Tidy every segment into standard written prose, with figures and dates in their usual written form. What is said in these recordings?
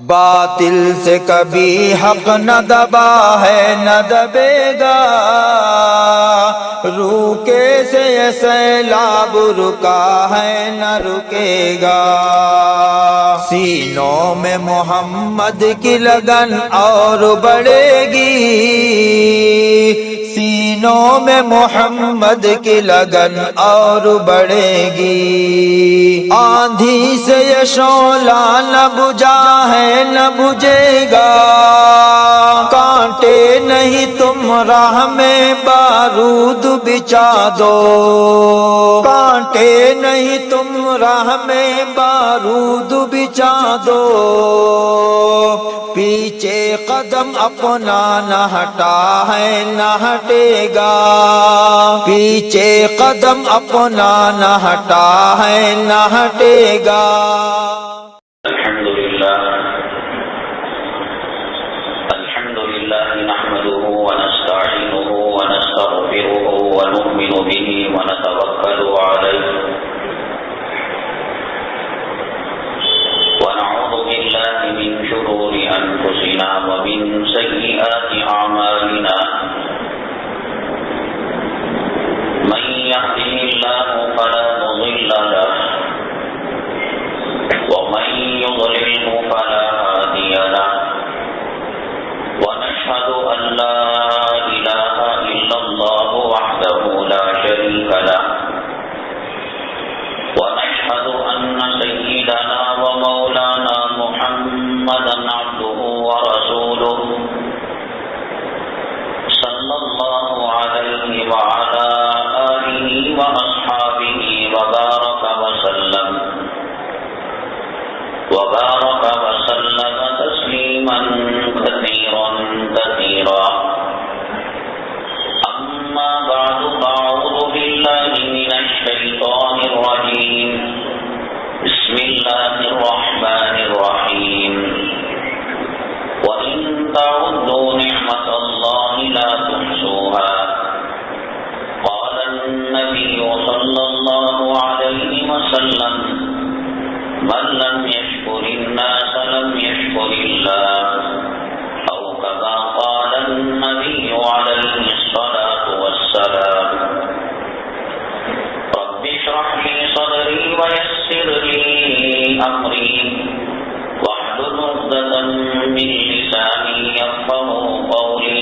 باطل سے کبھی حق نہ دبا ہے نہ دبے گا، روکے سے یہ سیلاب رکا ہے نہ رکے گا۔ سینوں میں محمد کی لگن اور بڑھے گی، سینوں میں محمد کی لگن اور بڑھے گی۔ آندھی سے یہ شعلہ نہ بجھا ہے نہ بجھے گا، کانٹے نہیں تم راہ میں بارود بچھا دو، کانٹے نہیں تم راہ میں بارود بچھا دو۔ پیچھے قدم اپنا نہ ہٹا ہے نہ ہٹے گا، پیچھے قدم اپنا نہ ہٹا ہے نہ ہٹے گا۔ الحمدللہ نحمده ونستعینه ونستغفره ونؤمن به ونتوکل علیہ ونعوذ باللہ من شرور انفسنا ومن سیئات اعمالنا، من يهده الله فلا مضل له ومن يضلله فلا هادي له، ونشهد أن لا إله إلا الله وحده لا شريك له، ونشهد أن سيدنا ومولانا محمدا عبده ورسوله صلى الله عليه وعلى آله وأصحابه وبارك وسلم تسليما كثيرا كثيرا، أما بعد فأعوذ بالله من الشيطان الرجيم، بسم الله الرحمن الرحيم، وإن تعدوا نعمة الله لا تحصوها، قال النبي صلى الله عليه وسلم، من لم يشكر الناس لم يشكر الله، أو كما قال النبي عليه الصلاة والسلام۔ رب اشرح لي صدري ويسر لي أمري واحلل عقدة من لساني يفقهوا قولي،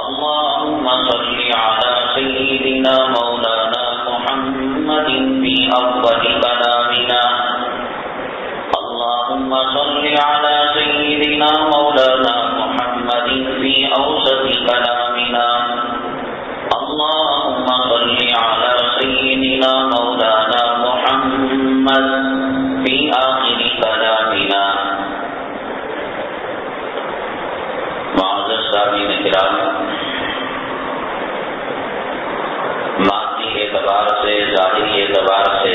اللهم صل على سيدنا مولانا محمد في أول كلامنا، اللهم صل على سيدنا مولانا محمد في أوسط كلامنا، اللهم صل على سيدنا مولانا محمد في آخر كلامنا۔ معزز سامعین کرام، مادی اعتبار سے، ظاہری اعتبار سے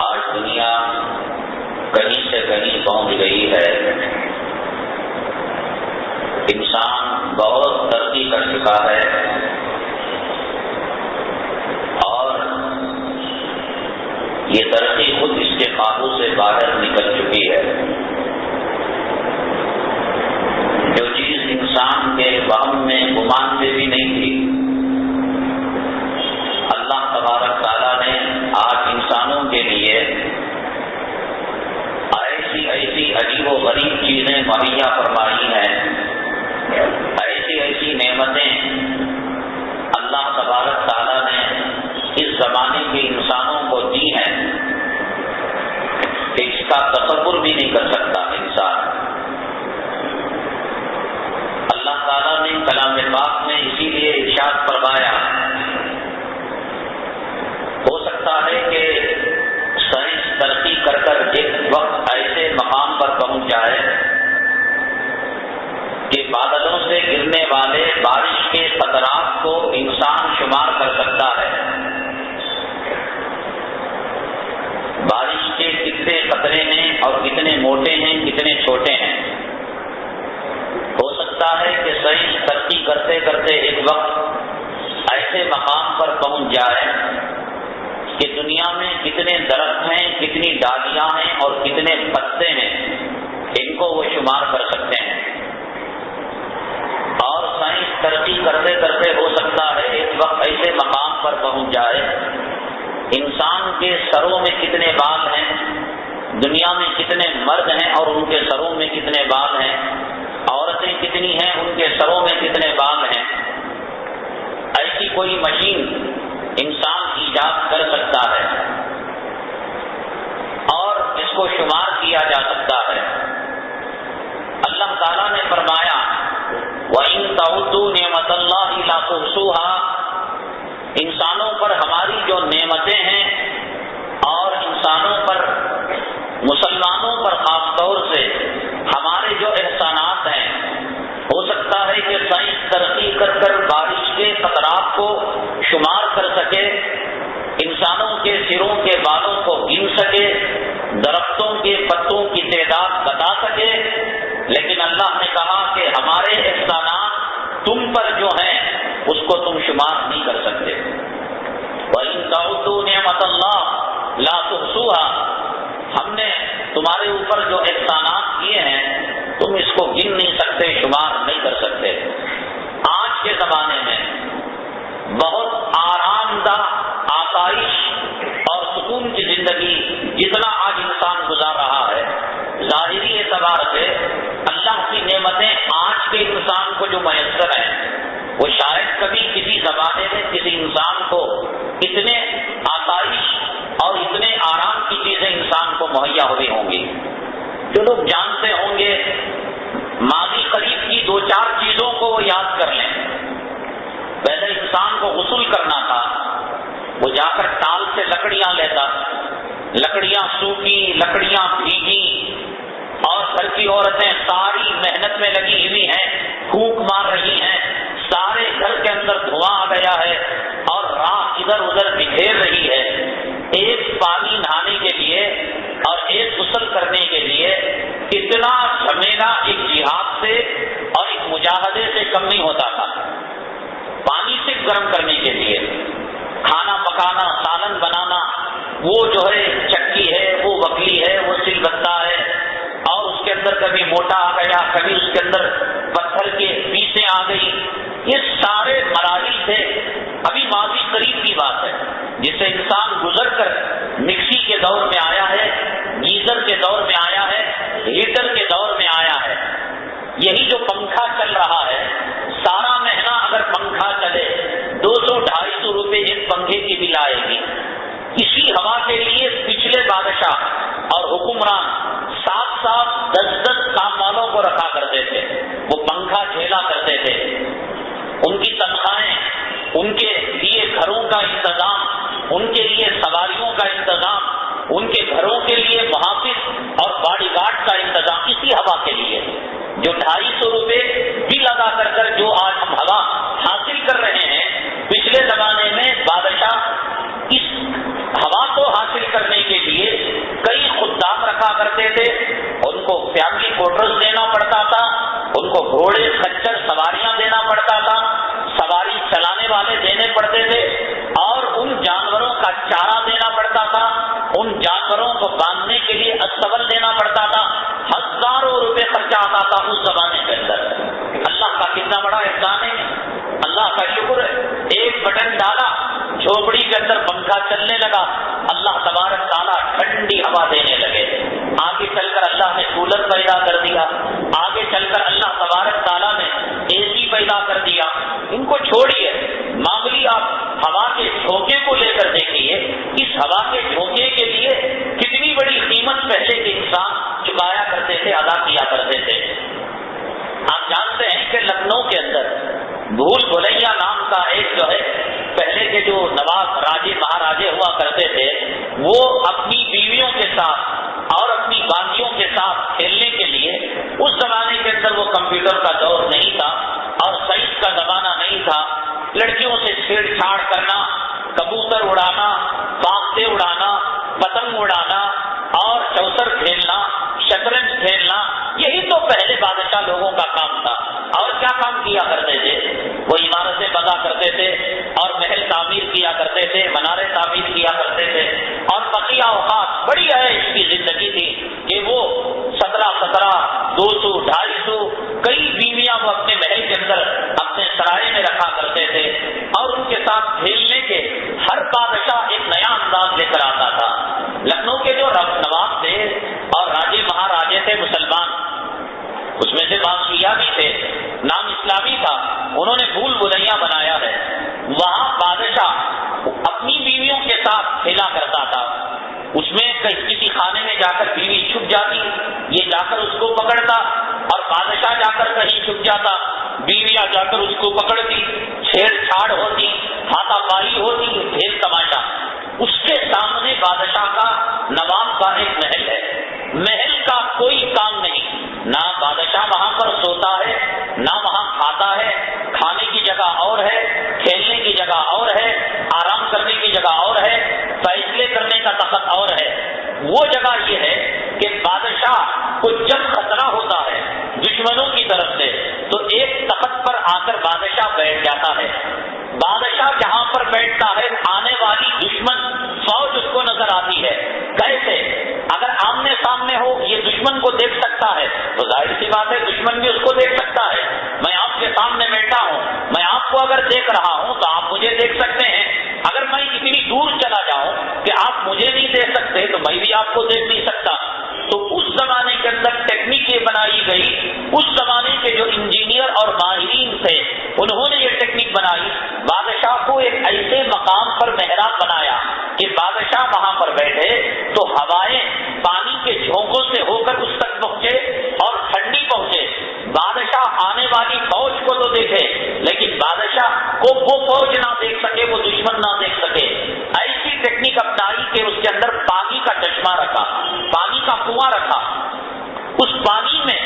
آج دنیا کہیں سے کہیں پہنچ گئی ہے، انسان بہت ترقی کر چکا ہے اور یہ ترقی خود اس کے قابو سے باہر نکل چکی ہے۔ جو چیز انسان کے وہم میں گمان میں بھی نہیں تھی، اللہ تبارک تعالیٰ نے آج انسانوں کے لیے ایسی عجیب و غریب چیزیں مہیا فرمائی ہیں، ایسی نعمتیں اللہ تبارک تعالیٰ نے اس زمانے کے انسانوں کو دی ہیں کہ اس کا تصور بھی نہیں کر سکتا انسان۔ اللہ تعالیٰ نے کلام پاک میں اسی لیے ارشاد فرمایا، ہو سکتا ہے کہ سائنس ترقی کر ایک وقت ایسے مقام پر پہنچ جائے کہ بادلوں سے گرنے والے بارش کے قطرات کو انسان شمار کر سکتا ہے، بارش کے کتنے قطرے ہیں اور کتنے موٹے ہیں کتنے چھوٹے ہیں۔ ہو سکتا ہے کہ سائنس ترقی کرتے کرتے ایک وقت ایسے مقام پر پہنچ جائے کہ دنیا میں کتنے درخت ہیں، کتنی ڈالیاں ہیں اور کتنے پتے ہیں، ان کو وہ شمار کر سکتے ہیں۔ اور سائنس ترقی کرتے کرتے ہو سکتا ہے ایک وقت ایسے مقام پر پہنچ جائے، انسان کے سروں میں کتنے بال ہیں، دنیا میں کتنے مرد ہیں اور ان کے سروں میں کتنے بال ہیں، عورتیں کتنی ہیں، ان کے سروں میں کتنے بال ہیں، ایسی کوئی مشین انسان ایجاد کر سکتا ہے اور اس کو شمار کیا جا سکتا ہے۔ اللہ تعالیٰ نے فرمایا وَإِن تَعُدُّوا نِعْمَتَ اللَّهِ لَا تُحْصُوهَا، انسانوں پر ہماری جو نعمتیں ہیں اور انسانوں پر، مسلمانوں پر خاص طور سے ہمارے جو احسانات ہیں، ہو سکتا ہے کہ سائنس ترقی کر کر بارش کے قطرات کو شمار کر سکے، انسانوں کے سروں کے بالوں کو گن سکے، درختوں کے پتوں کی تعداد بتا سکے، لیکن اللہ نے کہا کہ ہمارے احسانات تم پر جو ہیں اس کو تم شمار نہیں کر سکتے۔ وَإِن تَعُدُّوا نِعْمَتَ اللَّهِ لَا تُحْصُوهَا، ہم نے تمہارے اوپر جو احسانات کیے ہیں تم اس کو گن نہیں سکتے، شمار نہیں کر سکتے۔ آج کے زمانے میں بہت آرام دہ، آسائش اور سکون کی زندگی جتنا آج انسان گزار رہا ہے، ظاہری اعتبار سے اللہ کی نعمتیں آج کے انسان کو جو میسر ہیں وہ شاید کبھی کسی زمانے میں کسی انسان کو اتنے آسائش اور اتنے آرام کی چیزیں انسان کو مہیا ہوئی ہوں گی۔ جو لوگ جانتے ہوں گے ماضی قریب کی 2-4 چیزوں کو وہ یاد کر لیں۔ پہلے انسان کو غسل کرنا تھا، وہ جا کر ٹال سے لکڑیاں لیتا، لکڑیاں سوکھی، لکڑیاں بھیگی، اور گھر کی عورتیں ساری محنت میں لگی ہوئی ہیں، پھونک مار رہی ہیں، سارے گھر کے اندر دھواں آ گیا ہے اور راہ ادھر ادھر بکھیر رہی ہے۔ ایک پانی نہانے کے لیے اور ایک غسل کرنے کے لیے اتنا جھمیلا ایک جہاد سے اور ایک مجاہدے سے کم نہیں ہوتا تھا۔ پانی صرف گرم کرنے کے لیے، کھانا پکانا، سالن بنانا، وہ جو ہے چکی ہے، وہ وکلی ہے، وہ سل بتہ ہے، اور اس کے اندر کبھی موٹا آ گیا، کبھی اس کے اندر پتھر کے پیسیں آ گئی، یہ سارے مراحل تھے۔ ابھی ماضی قریب کی بات ہے جسے انسان گزر کر مکسی کے دور میں آیا ہے، گیزر کے دور میں آیا ہے، ہیٹر کے دور میں آیا ہے۔ یہی جو پنکھا چل رہا ہے، سارا مہینہ اگر پنکھا چلے 200-250 روپے ایک پنکھے کی بل آئے گی۔ اسی ہوا کے لیے پچھلے بادشاہ اور حکمران 7-7 10-10 کام والوں کو رکھا کرتے تھے، وہ پنکھا جھیلا کرتے تھے۔ ان کی تنخواہیں، ان کے لیے گھروں کا انتظام، ان کے لیے سواریوں کا انتظام، ان کے گھروں کے لیے محافظ اور باڈی گارڈ کا انتظام، اسی ہوا کے لیے جو 250 روپے بل ادا کر کر جو آج ہم ہوا حاصل کر رہے ہیں، پچھلے زمانے میں بادشاہ اس ہوا کو حاصل کرنے کے لیے کئی خدام رکھا کرتے تھے، ان کو فیملی کوارٹرز دینا پڑتا تھا، ان کو گھوڑے خچر سواریاں دینا پڑتا تھا، سواری چلانے والے دینے پڑتے تھے، اور ان جانوروں کا چارہ دینا پڑتا تھا، ان جانوروں کو باندھنے کے لیے استبل دینا پڑتا تھا، ہزاروں روپے خرچہ آتا تھا اس زمانے کے اندر۔ اللہ کا کتنا بڑا احسان ہے، اللہ کا شکر ہے، ایک بٹن ڈالا، جھوپڑی کے اندر پنکھا چلنے لگا، اللہ تبارک تعالیٰ ٹھنڈی ہوا دینے لگے۔ آگے چل کر اللہ نے کولر پیدا کر دیا، آگے چل کر اللہ تبارک تعالیٰ نے اے سی پیدا کر دیا۔ ان کو چھوڑیے، معمولی آپ ہوا کے جھونکے کو لے کر دیکھیے، اس ہوا کے جھونکے کے لیے کتنی بڑی قیمت پہلے کے انسان چکایا کرتے تھے، ادا کیا کرتے تھے۔ آپ جانتے ہیں کہ لکھنؤ کے اندر بھول بھلیا نام کا ایک جو ہے، پہلے کے جو نواب راجے مہاراجے ہوا کرتے تھے، وہ اپنی بیویوں کے ساتھ اور اپنی باندیوں کے ساتھ کھیلنے کے لیے، اس زمانے کے اندر وہ کمپیوٹر کا دور نہیں تھا اور سائنس کا زمانہ نہیں تھا، لڑکیوں سے چھیڑ چھاڑ کرنا، کبوتر اڑانا، پانکھتے اڑانا، پتنگ اڑانا اور چوتر کھیلنا، شطرنج کھیلنا، یہی تو پہلے بادشاہ لوگوں کا کام تھا۔ اور کیا کام کیا کرتے تھے؟ وہ عمارتیں بنا کرتے تھے اور محل تعمیر کیا کرتے تھے، منارے تعمیر کیا کرتے تھے، اور بقیہ اوقات بڑی عیش کی زندگی تھی کہ وہ 17 200 250 کئی بیویاں وہ اپنے محل کے اندر اپنے سرائے میں رکھا کرتے تھے، اور ان کے ساتھ کھیلنے کے ہر بادشاہ ایک نیا انداز لے کر آتا تھا۔ لکھنؤ کے جو نواب تھے اور راجے مہاراجے تھے مسلمان، اس میں سے بادشاہ بھی تھے، نام اسلامی تھا، انہوں نے بھول بھلیاں بنایا ہے۔ وہاں بادشاہ اپنی بیویوں کے ساتھ کھیلا کرتا تھا، اس میں کسی خانے میں جا کر بیوی چھپ جاتی، یہ جا کر اس کو پکڑتا، اور بادشاہ جا کر کہیں چھپ جاتا، بیویاں جا کر اس کو پکڑتی، چھیڑ چھاڑ ہوتی، ہاتھا پائی ہوتی، ڈھیر تماشا۔ اس کے سامنے بادشاہ کا نواب کا ایک محل ہے، محل کا کوئی کام نہیں، نہ بادشاہ وہاں پر سوتا ہے، نہ وہاں کھاتا ہے، کھانے کی جگہ اور ہے، کھیلنے کی جگہ اور ہے، آرام کرنے کی جگہ اور ہے، فیصلے کرنے کا تخت اور ہے۔ وہ جگہ یہ ہے کہ بادشاہ کو جب خطرہ ہوتا ہے دشمنوں کی طرف سے تو ایک تخت پر آ کر بادشاہ بیٹھ جاتا ہے۔ بادشاہ جہاں پر بیٹھتا ہے آنے والی دشمن فوج اس کو نظر آتی ہے۔ کیسے؟ اگر آمنے سامنے ہو، یہ دشمن کو دیکھ سکتا ہے تو ظاہر سی بات ہے دشمن بھی اس کو دیکھ سکتا ہے۔ میں آپ کے سامنے بیٹھا ہوں، میں آپ کو اگر دیکھ رہا ہوں تو آپ مجھے دیکھ سکتے ہیں۔ اگر میں اتنی دور چلا جاؤں کہ آپ مجھے نہیں دیکھ سکتے تو میں بھی آپ کو دیکھ نہیں سکتا۔ تو اس زمانے کے اندر ٹیکنیک یہ بنائی گئی، اس زمانے کے جو انجینئر اور ماہرین تھے انہوں نے یہ ٹیکنیک بنائی، بادشاہ کو ایک ایسے مقام پر محراب بنایا کہ بادشاہ وہاں پر بیٹھے تو ہوائیں پانی کے جھونکوں سے ہو کر اس تک پہنچے اور ٹھنڈی پہنچے۔ بادشاہ آنے والی فوج کو تو دیکھے لیکن بادشاہ کو وہ فوج نہ دیکھ سکے، وہ دشمن نہ دیکھ سکے۔ ایسی ٹیکنیک اپنائی کہ اس کے اندر پانی کا چشمہ رکھا، پانی کا کنواں رکھا، اس پانی میں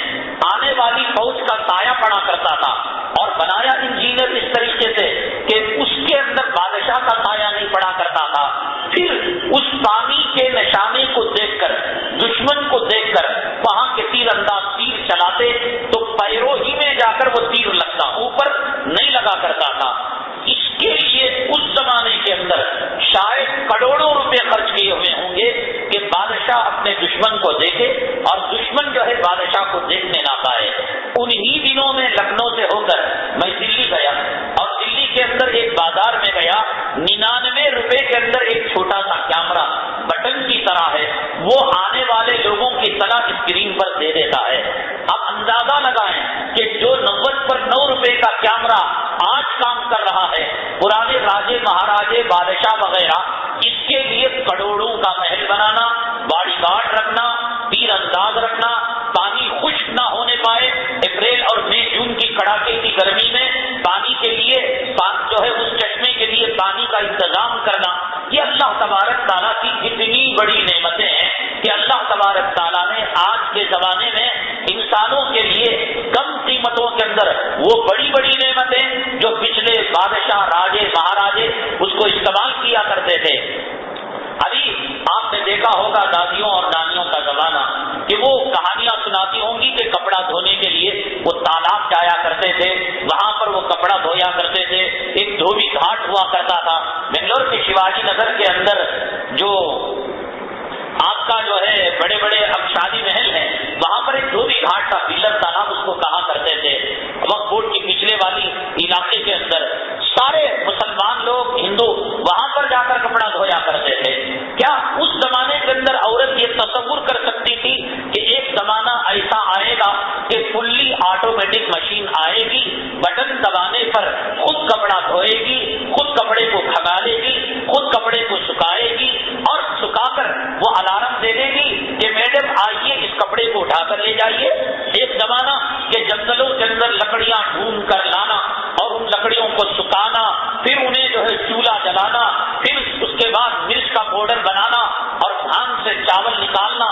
آنے والی فوج کا سایہ پڑا کرتا تھا، اور بنایا انجینئر اس طریقے سے کہ اس کے اندر بادشاہ کا سایہ نہیں پڑا کرتا تھا۔ پھر اس پانی کے نشانے کو دیکھ کر، دشمن کو دیکھ کر وہاں کے تیر انداز تیر چلاتے تو پیروں ہی میں جا کر وہ تیر لگتا، اوپر نہیں لگا کرتا تھا۔ اس کے لیے اس زمانے کے اندر شاید کروڑوں روپے خرچ کیے ہوئے ہوں گے کہ بادشاہ اپنے دشمن کو دیکھے اور دشمن جو ہے بادشاہ کو دیکھنے نہ پائے۔ انہی دنوں میں لکھنؤ سے ہو کر میں دلی گیا، اور دلی کے اندر ایک بازار میں گیا، 99 روپے کے اندر ایک چھوٹا سا کیمرہ بٹن کی طرح ہے، وہ آنے والے لوگوں کی طرح اسکرین پر دے دیتا ہے۔ اب اندازہ لگائیں کہ جو 90 پر 9 روپے کا کیمرہ آج کام کر رہا ہے، پرانے راجے مہاراجے بادشاہ وغیرہ اس کے لیے کروڑوں کا محل بنانا، باڈی گارڈ رکھنا، تیر انداز رکھنا، پانی خشک نہ ہونے پائے، اپریل اور مئی جون کی کڑاکے کی گرمی میں پانی کے لیے جو ہے اس چشمے کے لیے پانی کا انتظام کرنا، یہ اللہ تبارک تعالیٰ کی اتنی بڑی نعمتیں ہیں کہ اللہ تبارک تعالیٰ نے آج کے زمانے میں انسانوں کے لیے کم قیمتوں کے اندر وہ بڑی بڑی نعمتیں جو پچھلے بادشاہ راجے مہاراجے اس کو استعمال کیا کرتے تھے۔ ابھی آپ نے دیکھا ہوگا دادیوں اور نانیوں کا زمانہ کہ وہ کہانیاں سناتی ہوں گی کہ کپڑا دھونے کے لیے وہ تالاب جایا کرتے تھے، وہاں پر وہ کپڑا دھویا کرتے تھے۔ ایک دھوبی گھاٹ ہوا کرتا تھا بنگلور کے شیواجی نگر کے اندر، جو آپ کا جو ہے بڑے بڑے اب شادی محل ہیں، وہاں پر ایک دھوبی گھاٹ کا پلر تالاب اس کو کہا کرتے تھے۔ وقت بورڈ کی پچھلے والی علاقے کے اندر سارے مسلمان لوگ ہندو وہاں پر جا کر کپڑا دھویا کرتے تھے۔ کیا اس زمانے کے اندر عورت یہ تصور کر سکتی تھی کہ ایک زمانہ ایسا آئے گا کہ فلی آٹومیٹک مشین آئے گی، بٹن دبانے پر خود کپڑا دھوئے گی، خود کپڑے کو کھگالے گی، خود کپڑے کو سکھائے گی، اور سکھا کر وہ الارم دے دے گی کہ میڈم آئیے اس کپڑے کو اٹھا کر لے جائیے۔ ایک زمانہ کہ جنگلوں کے اندر لکڑیاں ڈھونڈ کر لانا اور ان لکڑیوں کو سکھانا، پھر انہیں جو ہے چولہا جلانا، پھر اس کے بعد مرچ کا پاؤڈر بنانا اور دھان سے چاول نکالنا،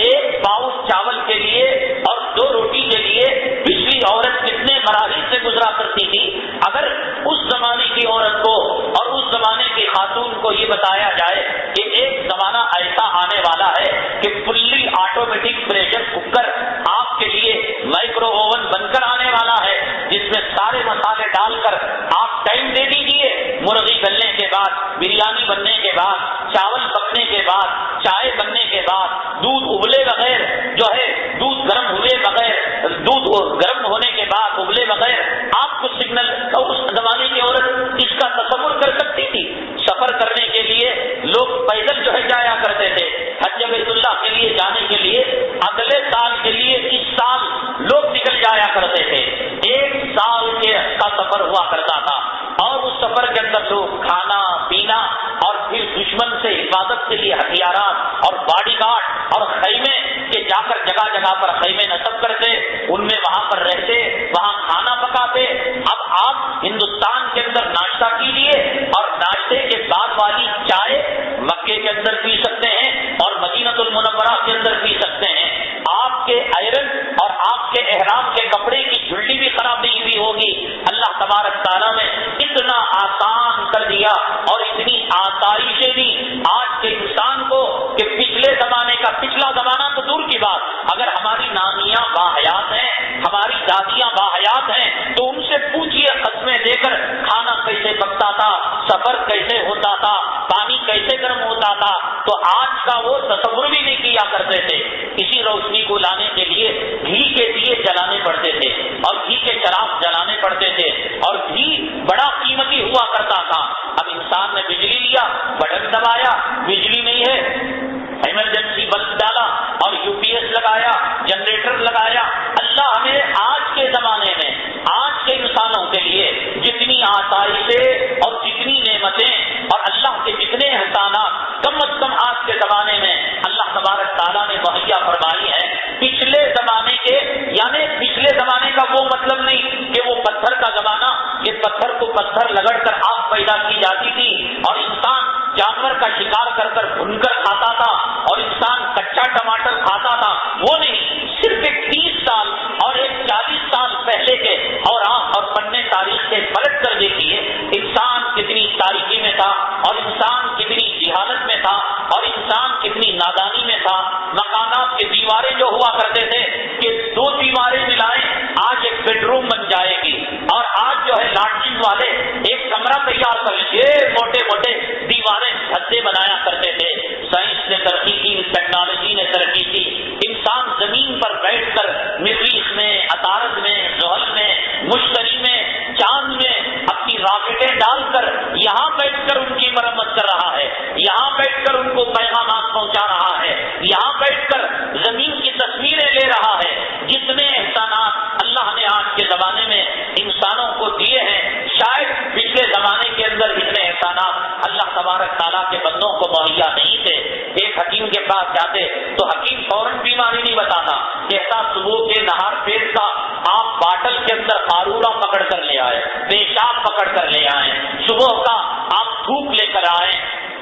ایک پاؤ چاول کے لیے اور 2 روٹی کے لیے پچھلی عورت کتنے مراحل سے گزرا کرتی تھی۔ اگر اس زمانے کی عورت کو اور اس زمانے کی خاتون کو یہ بتایا جائے کہ ایک زمانہ ایسا آنے والا ہے کہ فلی آٹومیٹک پریشر کوکر آپ کے لیے مائکرو اوون بن کر آنے والا ہے، جس میں سارے مسالے ڈال کر آپ ٹائم دے دیجیے، مرغی گلنے کے بعد، بریانی بننے کے بعد، چاول پکنے کے بعد، چائے بننے کے بعد، دودھ ابلے بغیر جو ہے دودھ گرم ہوئے بغیر، دودھ گرم ہونے کے بعد ابلے بغیر آپ کو سگنل، اس زمانے کی عورت اس کا تصور کر سکتی تھی؟ سفر کرنے کے لیے لوگ پیدل جو ہے جایا کرتے تھے، حج بیت اللہ کے لیے جانے کے لیے اگلے سال کے لیے اس سال لوگ نکل جایا کرتے تھے، 1 سال کا سفر ہوا کرتا تھا، اور اس سفر کے اندر لوگ کھانا پینا اور پھر دشمن سے حفاظت کے لیے ہتھیارات اور باڈی گارڈ اور خیمے کے جا کر جگہ جگہ پر خیمے نصب کرتے، ان میں وہاں پر رہتے، وہاں کھانا پکاتے۔ اب آپ ہندوستان کے اندر ناشتہ کیجیے اور ناشتے کے بعد والی چائے مکے کے اندر پی سکتے ہیں اور مدینہ المنورہ کے اندر پی سکتے ہیں۔ آپ کے آئرن اور آپ کے احرام کے کپڑے کی جھلٹی بھی خراب نہیں ہوئی ہوگی۔ اللہ تبارک تعالیٰ نے اتنا آسان کر دیا اور اتنی آسائشیں دی آج کے انسان کو کہ پچھلے زمانے کا، پچھلا زمانہ تو دور کی بات، اگر ہماری نانیاں باحیات ہیں، ہماری دادیاں باحیات ہیں، تو ان سے پوچھئے قسمیں دے کر کھانا کیسے پکتا تھا، سفر کیسے ہوتا تھا، پانی کیسے گرم ہوتا تھا، تو آج کا وہ تصور بھی نہیں کیا کرتے تھے۔ اسی روشنی کو لانے کے لیے گھی کے دیے جلانے پڑتے تھے اور گھی کے چراغ جلانے پڑتے تھے، اور گھی بڑا قیمتی ہوا کرتا تھا۔ اب انسان نے بجلی لیا، بٹن دبایا، بجلی نہیں ہے، ایمرجنسی بلب ڈالا اور UPS لگایا، جنریٹر لگایا۔ اللہ ہمیں آج کے زمانے میں، آج کے انسانوں کے لیے جتنی آسائشیں اور جتنی نعمتیں اور اللہ کے جتنے احسانات کم از کم آج کے زمانے میں اللہ تبارک تعالیٰ نے مہیا فرمائی ہے، پچھلے زمانے کے، یعنی پچھلے زمانے کا وہ مطلب نہیں کہ وہ پتھر کا زمانہ، کہ پتھر کو پتھر رگڑ کر آگ پیدا کی جاتی تھی اور انسان جانور کا شکار کر کر بھون کر کھاتا تھا اور انسان کچا ٹماٹر کھاتا تھا، وہ نہیں، صرف ایک 30 سال اور ایک 40 سال پہلے کے اور آپ اور پنے تاریخ کے پلٹ کر دیکھیے، انسان کتنی تاریکی میں تھا اور انسان کتنی جہالت میں تھا اور انسان کتنی نادانی میں تھا۔ مکانات کی دیواریں جو ہوا کرتے تھے کہ 2 دیواریں ملائیں آج ایک بیڈ روم بن جائے گی، اور آج جو ہے لاٹرین والے ایک کمرہ تیار کر لیجیے، موٹے موٹے دیواریں چھتے بنایا کرتے تھے۔ سائنس نے ترقی کی، ٹیکنالوجی نے ترقی کی، انسان زمین پر بیٹھ کر مریخ میں، عطارد میں، زحل میں، مشتری میں، چاند میں اپنی راکٹیں ڈال کر یہاں بیٹھ کر ان کی مرمت کر رہا ہے، یہاں بیٹھ کر ان کو پیغامات پہنچا رہا ہے، یہاں بیٹھ کر زمین کی تصویریں لے رہا ہے۔ جتنے احسانات اللہ نے آج کے زمانے میں انسانوں کو دیے ہیں، شاید پچھلے زمانے کے اندر اتنے احسانات اللہ تبارک تعالیٰ کے بندوں کو مہیا نہیں تھے۔ ایک حکیم کے پاس جاتے تو حکیم فوراً بیماری نہیں بتاتا، کہتا صبح کے نہار پیٹ کا آپ باٹل کے اندر قارورہ پکڑ کر لے آئے، پیشاب پکڑ کر لے آئے، صبح کا آپ تھوک لے کر آئے۔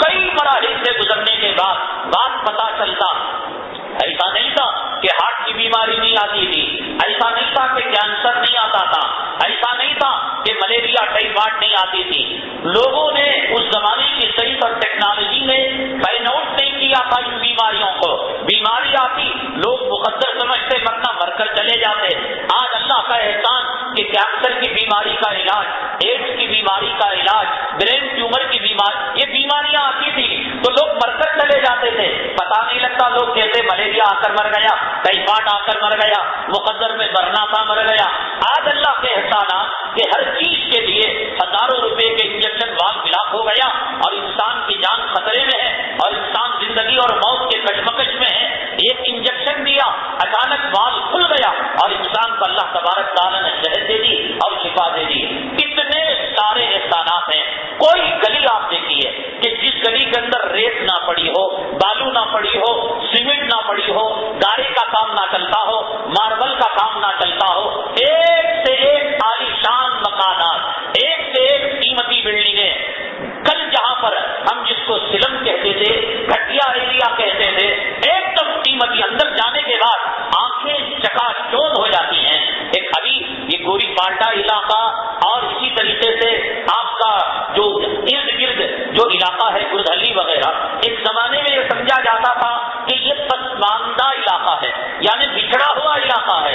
کئی مراحل سے گزرنے کے بعد بات پتا چلتا، ایسا نہیں تھا کہ ہارٹ کی بیماری نہیں آتی تھی، ایسا نہیں تھا کہ کینسر نہیں آتا تھا، ایسا نہیں تھا کہ ملیریا ٹائیفائڈ نہیں آتی تھی۔ لوگوں نے اس زمانے کی سائنس اور ٹیکنالوجی میں فائنڈ آؤٹ نہیں کیا تھا ان بیماریوں کو۔ بیماری آتی، لوگ مقدر سمجھتے، مرنا مر کر چلے جاتے۔ آج اللہ کا احسان کہ کینسر کی بیماری کا علاج، ایڈس کی بیماری کا علاج، برین ٹیومر کی بیماری، یہ بیماریاں آتی تھی تو لوگ مر کر چلے جاتے تھے، پتا نہیں لگتا، لوگ کہتے ملیریا آ کر مر گیا، ٹائیفائڈ آ کر مر گیا، مقدر میں مرنا تھا مر گیا۔ آج اللہ کے احسانات کہ ہر چیز کے لیے ہزاروں روپے کے انجیکشن وال بلاک ہو گیا اور انسان کی جان خطرے میں ہے اور انسان زندگی اور موت کے کشمکش میں ہے۔ ایک انجیکشن دیا، اچانک وال کھل گیا اور انسان کو اللہ تبارک تعالیٰ نے صحت دے دی اور شفا دے دی۔ کتنے سارے احسانات ہیں۔ کوئی گلی آپ دیکھیے کہ جس گلی کے اندر ریت نہ پڑی ہو، بالو نہ پڑی ہو، سیمنٹ نہ پڑی ہو، گارے کا کام نہ چلتا ہو، ماربل کا کام نہ چلتا ہو، ایک سے ایک عالیشان مکانات، ایک سے ایک قیمتی بلڈنگیں۔ کل جہاں پر ہم جس کو سلم کہتے تھے، گھٹیا ایریا کہتے تھے، ایک دم قیمتی، اندر جانے کے بعد آنکھیں چکا چوندھ ہو جاتی ہیں۔ ایک ابھی یہ گوری پالٹا علاقہ اور اسی طریقے سے آپ کا جو ارد گرد جو علاقہ ہے گردھلی وغیرہ، ایک زمانے میں یہ سمجھا جاتا تھا کہ یہ پسماندہ علاقہ ہے، یعنی بچھڑا ہوا علاقہ ہے۔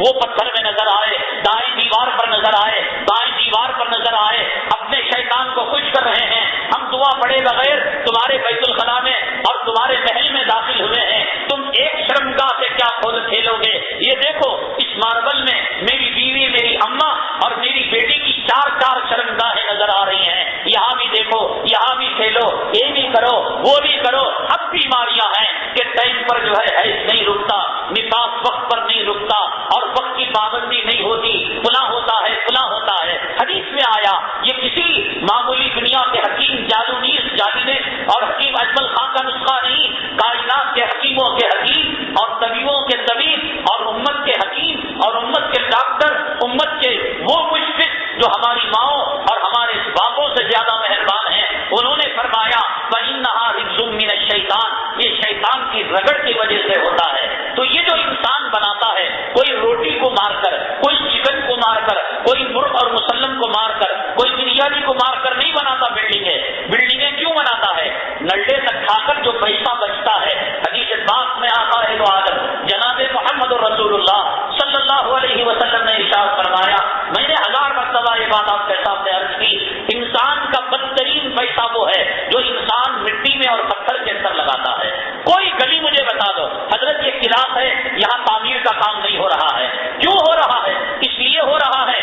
وہ پتھر میں نظر آئے، دائیں دیوار پر نظر آئے، بائیں دیوار پر نظر آئے، اپنے شیطان کو خوش کر رہے ہیں، ہم دعا پڑے بغیر تمہارے بیت الخلا میں اور تمہارے محل میں داخل ہوئے ہیں، تم ایک شرمگاہ سے کیا کھیلو گے؟ یہ دیکھو اس ماربل میں میری بیوی، میری اماں اور میری بیٹی کی 4 شرمگاہیں نظر آ رہی ہیں، یہاں بھی دیکھو، یہاں بھی کھیلو، یہ بھی کرو، وہ بھی کرو۔ اب بیماریاں ہیں کہ ٹائم پر جو ہے حیض نہیں رکتا، نفاس وقت پر نہیں رکتا اور وقت کی پابندی نہیں ہوتی، فلاں ہوتا ہے فلاں ہوتا ہے۔ حدیث میں آیا یہ کسی معمولی دنیا کے حکیم جادونیس جادینے اور حکیم اجمل خان کا نسخہ نہیں، کائنات کے حکیموں کے حکیم اور طبیبوں کے طبیب اور امت کے حکیم اور امت کے ڈاکٹر، امت کے وہ مشفق جو ہماری ماؤں اور ہمارے باپوں سے زیادہ مہربان ہیں، انہوں نے فرمایا فَإِنَّهَا رِجْزٌ مِّنَ الشَّيْطَانِ، یہ شیطان کی رگڑ کی وجہ سے ہوتا ہے۔ تو یہ جو انسان بناتا ہے، کوئی روٹی کو مار کر، کوئی چکن کو مار کر، کوئی مرغ اور مسلم کو مار کر، کوئی بریانی کو مار کر نہیں بناتا بلڈنگیں کیوں بناتا ہے؟ نلڈے تک کھا کر جو پیسہ بچتا ہے۔ حدیث پاک میں آقا دو عالم جناب محمد رسول اللہ صلی اللہ علیہ وسلم نے ارشاد فرمایا، میں نے 1000 مرتبہ یہ بات آپ کے سامنے عرض کی، انسان کا بدترین پیسہ وہ ہے جو انسان مٹی میں اور پتھر کے اندر لگاتا ہے۔ کوئی گلی مجھے بتا دو حضرت یہ کلاس ہے یہاں تعمیر کا کام نہیں ہو رہا ہے، کیوں ہو رہا ہے؟ اس لیے ہو رہا ہے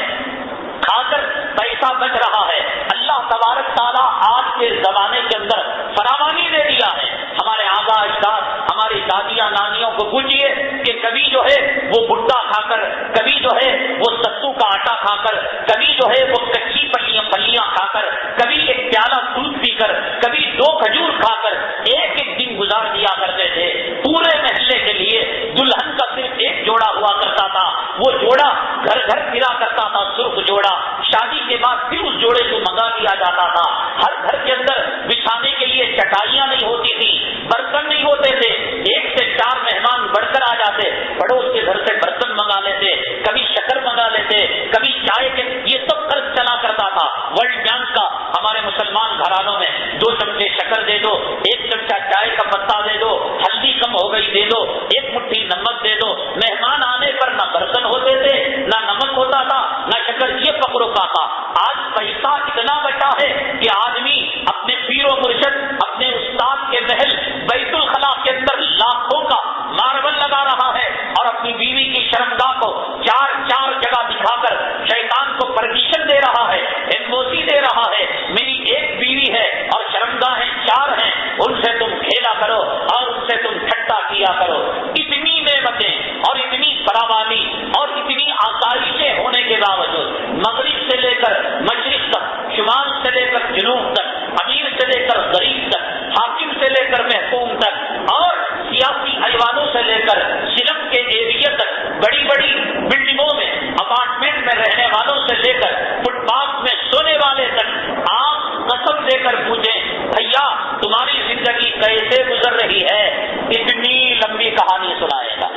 کھا کر پیسہ بچ رہا ہے۔ اللہ تبارک تعالیٰ آج کے زمانے کے اندر فراوانی دے دیا ہے۔ ہمارے آبا اجداد، ہماری دادیاں نانیوں کو پوچھیے کہ کبھی جو ہے وہ بھٹا کھا کر، کبھی جو ہے وہ ستو کا آٹا کھا کر، کبھی جو ہے وہ کچی پلیاں کھا کر، کبھی ایک پیالہ دودھ پی کر، کبھی 2 کھجور کھا کر ایک دن گزار دیا کرتے تھے۔ پورے محلے کے لیے دلہن کا صرف ایک جوڑا ہوا کرتا تھا، وہ جوڑا گھر گھر پھرا کرتا تھا، سرخ جوڑا۔ شادی کے بعد پھر اس جوڑے کو منگا دیا جاتا تھا۔ ہر گھر کے اندر بچھانے کے لیے چٹائیاں نہیں ہوتی تھی، برتن نہیں ہوتے تھے، 1 سے 4 مہمان بڑھ کر آ جاتے، پڑوس کے گھر سے برتن منگا لیتے، کبھی شکر منگا لیتے، کبھی چائے کے، یہ سب قرض چلا کرتا تھا۔ ورلڈ بینک کا ہمارے مسلمان گھرانوں میں 2 چمچے شکر دے دو، 1 چمچہ چائے کا پتا دے دو، ہلدی کم ہو گئی دے دو، 1 مٹھی نمک دے دو۔ مہمان آنے پر نہ برتن ہوتے تھے، نہ نمک ہوتا تھا، نہ شکر، یہ فقر و فاقہ۔ آج پیسہ اتنا بچا ہے کہ آدمی اپنے پیر و مرشد، اپنے استاد کے محل بیت الخلا کے اندر لاکھوں کا ماربل لگا رہا ہے اور اپنی بیوی کی شرمگاہ کو 4 جگہ دکھا کر شیطان کو پرمیشن دے رہا ہے، NOC دے رہا ہے، میری ایک بیوی ہے اور شرمگاہیں 4 ہیں، ان سے تم کھیلا کرو اور ان سے تم ٹھٹا کیا کرو۔ اتنی نعمتیں اور اتنی فراوانی اور اتنی آسائشیں ہونے کے باوجود مغرب سے لے کر مشرق تک، شمال سے لے کر جنوب تک، امیر سے لے کر غریب تک، حاکم سے لے کر محکوم تک اور سیاسی ایوانوں سے لے کر سلم کے ایریا تک، بڑی بڑی بلڈنگوں میں اپارٹمنٹ میں رہنے والوں سے لے کر فٹ پاتھ میں سونے والے تک، آپ قسم دے کر پوچھیں بھیا تمہاری زندگی کیسے گزر رہی ہے، اتنی لمبی کہانی سنائے گا۔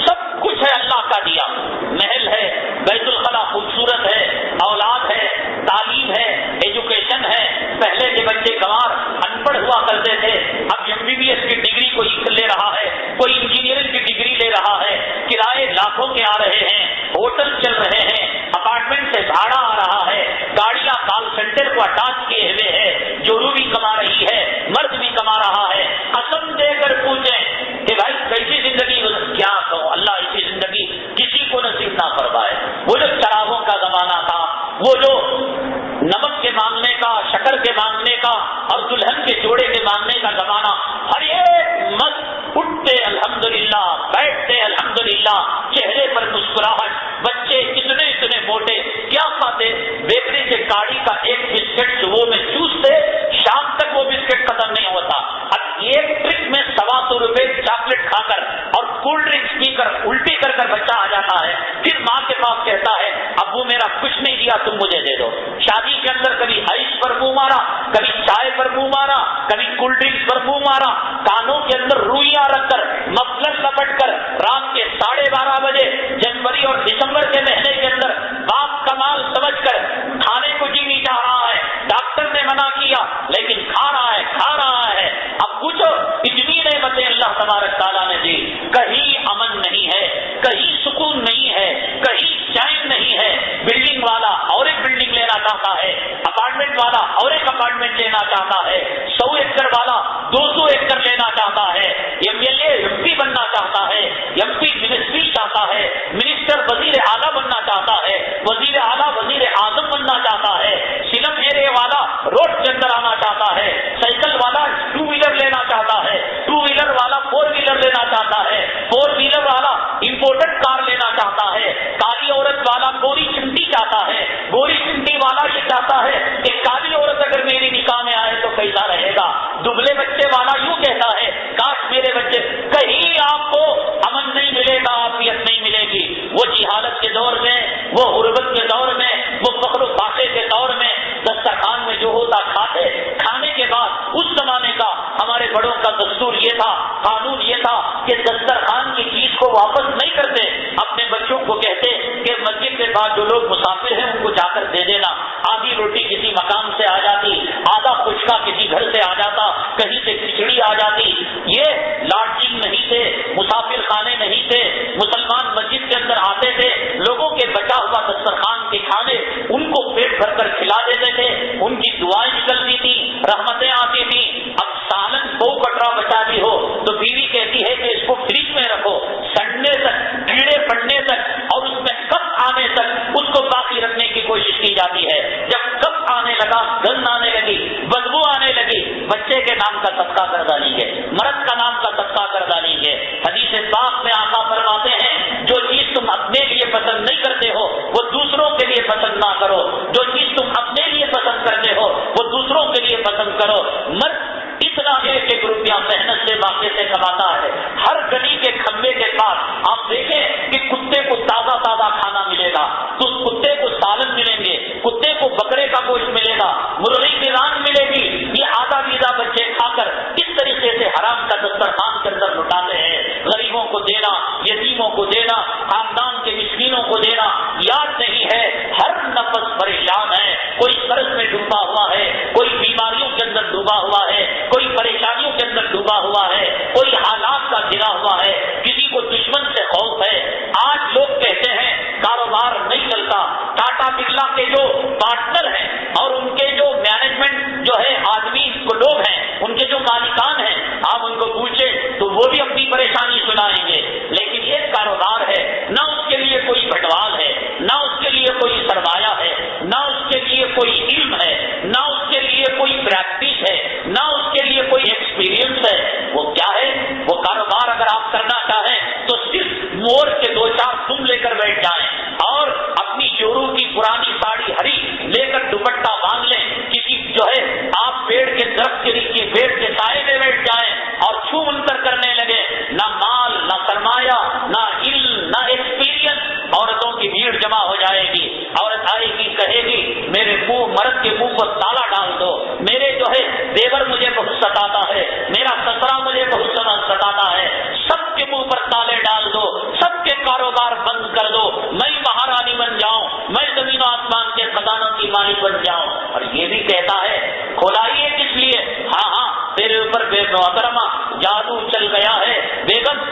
سب کچھ ہے اللہ کا دیا، محل ہے، بیت الخلا خوبصورت ہے، اولاد ہے، تعلیم ہے، ایجوکیشن ہے۔ پہلے کے بچے گنوار ان پڑھ ہوا کرتے تھے، اب MBBS کی ڈگری کوئی لے رہا ہے، کوئی انجینئرنگ کی ڈگری لے رہا ہے، کرائے لاکھوں کے آ رہے ہیں، ہوٹل چل رہے ہیں، اپارٹمنٹ سے بھاڑا آ رہا ہے، گاڑیاں کال سینٹر کو اٹیچ کیے ہوئے ہے، جورو بھی کما رہی ہے، مرد بھی کما رہا ہے۔ قسم دے کر پوچھیں کہ بھائی کیسی زندگی، کیا کہو اللہ ایسی زندگی کسی کو نصیب نہ فرمائے۔ وہ جو چراغوں کا زمانہ تھا، وہ جو نمک کے مانگنے کا، شکر کے مانگنے کا اور دلہن کے جوڑے کے مانگنے کا زمانہ، ہر ایک مرد اٹھتے الحمدللہ، بیٹھتے الحمدللہ، چہرے پر مسکراہٹ، بچے اتنے موٹے، کیا کھاتے؟ بیکری سے گاڑی کا ایک بسکٹ صبح میں چوستے، شام تک وہ بسکٹ ختم نہیں ہوتا۔ اب ایک ٹرپ میں 125 روپے چاکلیٹ کھا کر اور کولڈ ڈرنکس پی کر الٹی کر بچہ آ جاتا ہے، پھر ماں کے پاس کہتا ہے ابو میرا کچھ نہیں دیا تم مجھے دے دو۔ شادی کے اندر کبھی آئس پر منہ مارا، کبھی چائے پر منہ مارا، کبھی کولڈ ڈرنکس پر منہ مارا، کانوں کے اندر روئیاں رکھ کر، مفلر لپٹ کر، رات کے 12:30 بجے جنوری اور دسمبر کے مہینے کے اندر باپ کا مال سمجھ کر کھانے کو جی نہیں چاہ رہا ہے، ڈاکٹر نے منع کیا لیکن کھا رہا ہے۔ اب پوچھو اتنی نعمتیں اللہ تبارک تعالیٰ نے دی، کہیں امن نہیں ہے، کہیں سکون نہیں ہے، چاہتا ہے, اپارٹمنٹ والا اور ایک اپارٹمنٹ لینا چاہتا ہے, 100 ایکڑ والا 200 ایکڑ لینا چاہتا ہے, MLA MP بننا چاہتا ہے, MP منسٹری چاہتا ہے, منسٹر وزیر اعلیٰ بننا چاہتا ہے, وزیر اعلیٰ وزیر اعظم بننا چاہتا ہے, سلم ایرے والا روڈ کے اندر آنا چاہتا ہے, سائیکل والا 2 ویلر لینا چاہتا ہے, 2 ویلر والا 4 ویلر لینا چاہتا ہے, 4 ویلر والا امپورٹڈ کار لینا چاہتا ہے, کالی عورت والا گوری چنٹی چاہتا ہے, گوری چنٹی والا یہ چاہتا ہے کہ کالی عورت اگر میری نکاح میں آئے تو کیسا رہے گا, دبلے بچے والا یوں کہتا ہے کاش میرے بچے. کہیں آپ کو امن نہیں ملے گا, عافیت نہیں ملے گی. وہ جہالت کے دور میں, وہ غربت کے دور میں, وہ فقر و فاقے کے دور میں دسترخوان میں جو ہوتا کھاتے, کھانے کے بعد اس زمانے کا ہمارے بڑوں کا دستور یہ تھا, قانون یہ تھا کہ دسترخوان کی چیز کو واپس نہیں کرتے, اپنے بچوں کو کہتے کہ مسجد کے بعد جو لوگ مسافر ہیں ان کو جا کر دے دینا. آدھی روٹی کسی مقام سے آ جاتی, آدھا خشکا کسی گھر سے آ جاتا, کہیں سے کھچڑی آ جاتی. یہ لاٹرین نہیں تھے, مسافر خانے نہیں تھے, مسلمان مسجد کے اندر آتے تھے, لوگوں کے بچا ہوا دسترخوان کے کھانے ان کو پیٹ بھر کر کھلا دیتے تھے, ان کی دعائیں نکلتی تھی, رحمتیں آتی تھی. اب سالن 2 کٹرا بچا بھی ہو تو بیوی کہتی ہے کہ اس کو فریج میں رکھو, سڑنے تک, کیڑے پڑنے تک اور اس میں کف آنے تک اس کو باقی رکھنے کی کوشش کی جاتی ہے. جب کف آنے لگا, گند آنے لگی, بدبو آنے لگی, بچے کے نام کا صدقہ کر ڈالیے, مرد کا نام کا صدقہ کر ڈالیے. حدیث پاک میں آقا فرماتے ہیں جو چیز تم اپنے لیے پسند نہیں کرتے ہو وہ دوسروں کے لیے پسند نہ کرو, جو چیز تم اپنے لیے پسند کرتے ہو وہ دوسروں کے لیے پسند کرو. مرد اتنا ہے کہ روپیہ محنت سے واقع سے کماتا ہے. ہر گلی کے کھمبے کے پاس آپ دیکھیں کہ کتے کو تازہ تازہ کھانا ملے گا, تو اس کتے کو سالن ملیں گے, کتے کو بکرے کا گوشت ملے گا, مرغی کی ران ملے گی. یہ آدھا ویزا بچے کھا کر اس طریقے سے حرام کا دسترخوان کے اندر لٹاتے ہیں. غریبوں کو دینا, یتیموں کو دینا, خاندان کے مسکینوں کو دینا یاد نہیں ہے. ہر نفس پریشان ہے, کوئی قرض میں ڈوبا ہوا ہے, کوئی بیماریوں کے اندر ڈوبا ہوا ہے, کوئی پریشانیوں کے اندر ڈوبا ہوا ہے, کوئی حالات کا گرا ہوا ہے, کسی کو دشمن سے خوف ہے. آج لوگ کہتے ہیں کاروبار نہیں چلتا. ٹاٹا برلا کے جو پارٹنر ہیں اور ان کے جو مینجمنٹ جو ہے آدمی کو لوگ ہیں, ان کے جو مالکان ہیں, آپ ان کو پوچھیں تو وہ بھی اپنی پریشانی سنائیں گے. لیکن یہ کاروبار ہے, نہ اس کے لیے کوئی بھٹوال ہے, نہ اس کے لیے کوئی سرمایہ ہے, نہ اس کے لیے کوئی علم ہے, نہ اس کے لیے کوئی پریکٹس ہے, نہ اس کے لیے کوئی ایکسپیرینس ہے. وہ کیا ہے؟ وہ کاروبار اگر آپ کرنا چاہیں تو صرف مور کے 2-4 تم لے کر بیٹھ جائیں اور اپنی چورو کی پرانی ساڑی ہری لے کر دوپٹہ باندھ لیں, کسی جو ہے آپ پیڑ کے درخت کے نیچے پیڑ کے سائے میں بیٹھ جائیں اور چھو منتر کرنے لگے. نہ مال, نہ سرمایہ, نہ علم, نہ ایکسپیرینس. عورتوں کی بھیڑ جمع ہو جائے گی. عورت آئے گی, کہے گی میرے منہ, مرد کے منہ کو تالا ڈال دو, میرے جو ہے دیور مجھے بہت ستاتا ہے, میرا سسرا مجھے بہت ستاتا ہے. سب کے منہ پر تالے ڈال دو, سب کے کاروبار بند کر دو, میں مہارانی بن جاؤں, میں زمین و آسمان کے خزانوں کی مالک بن جاؤں. اور یہ بھی کہتا ہے کھولائیے کس لیے؟ ہاں تیرے اوپر بے محترمہ جادو چل گیا ہے, بیگم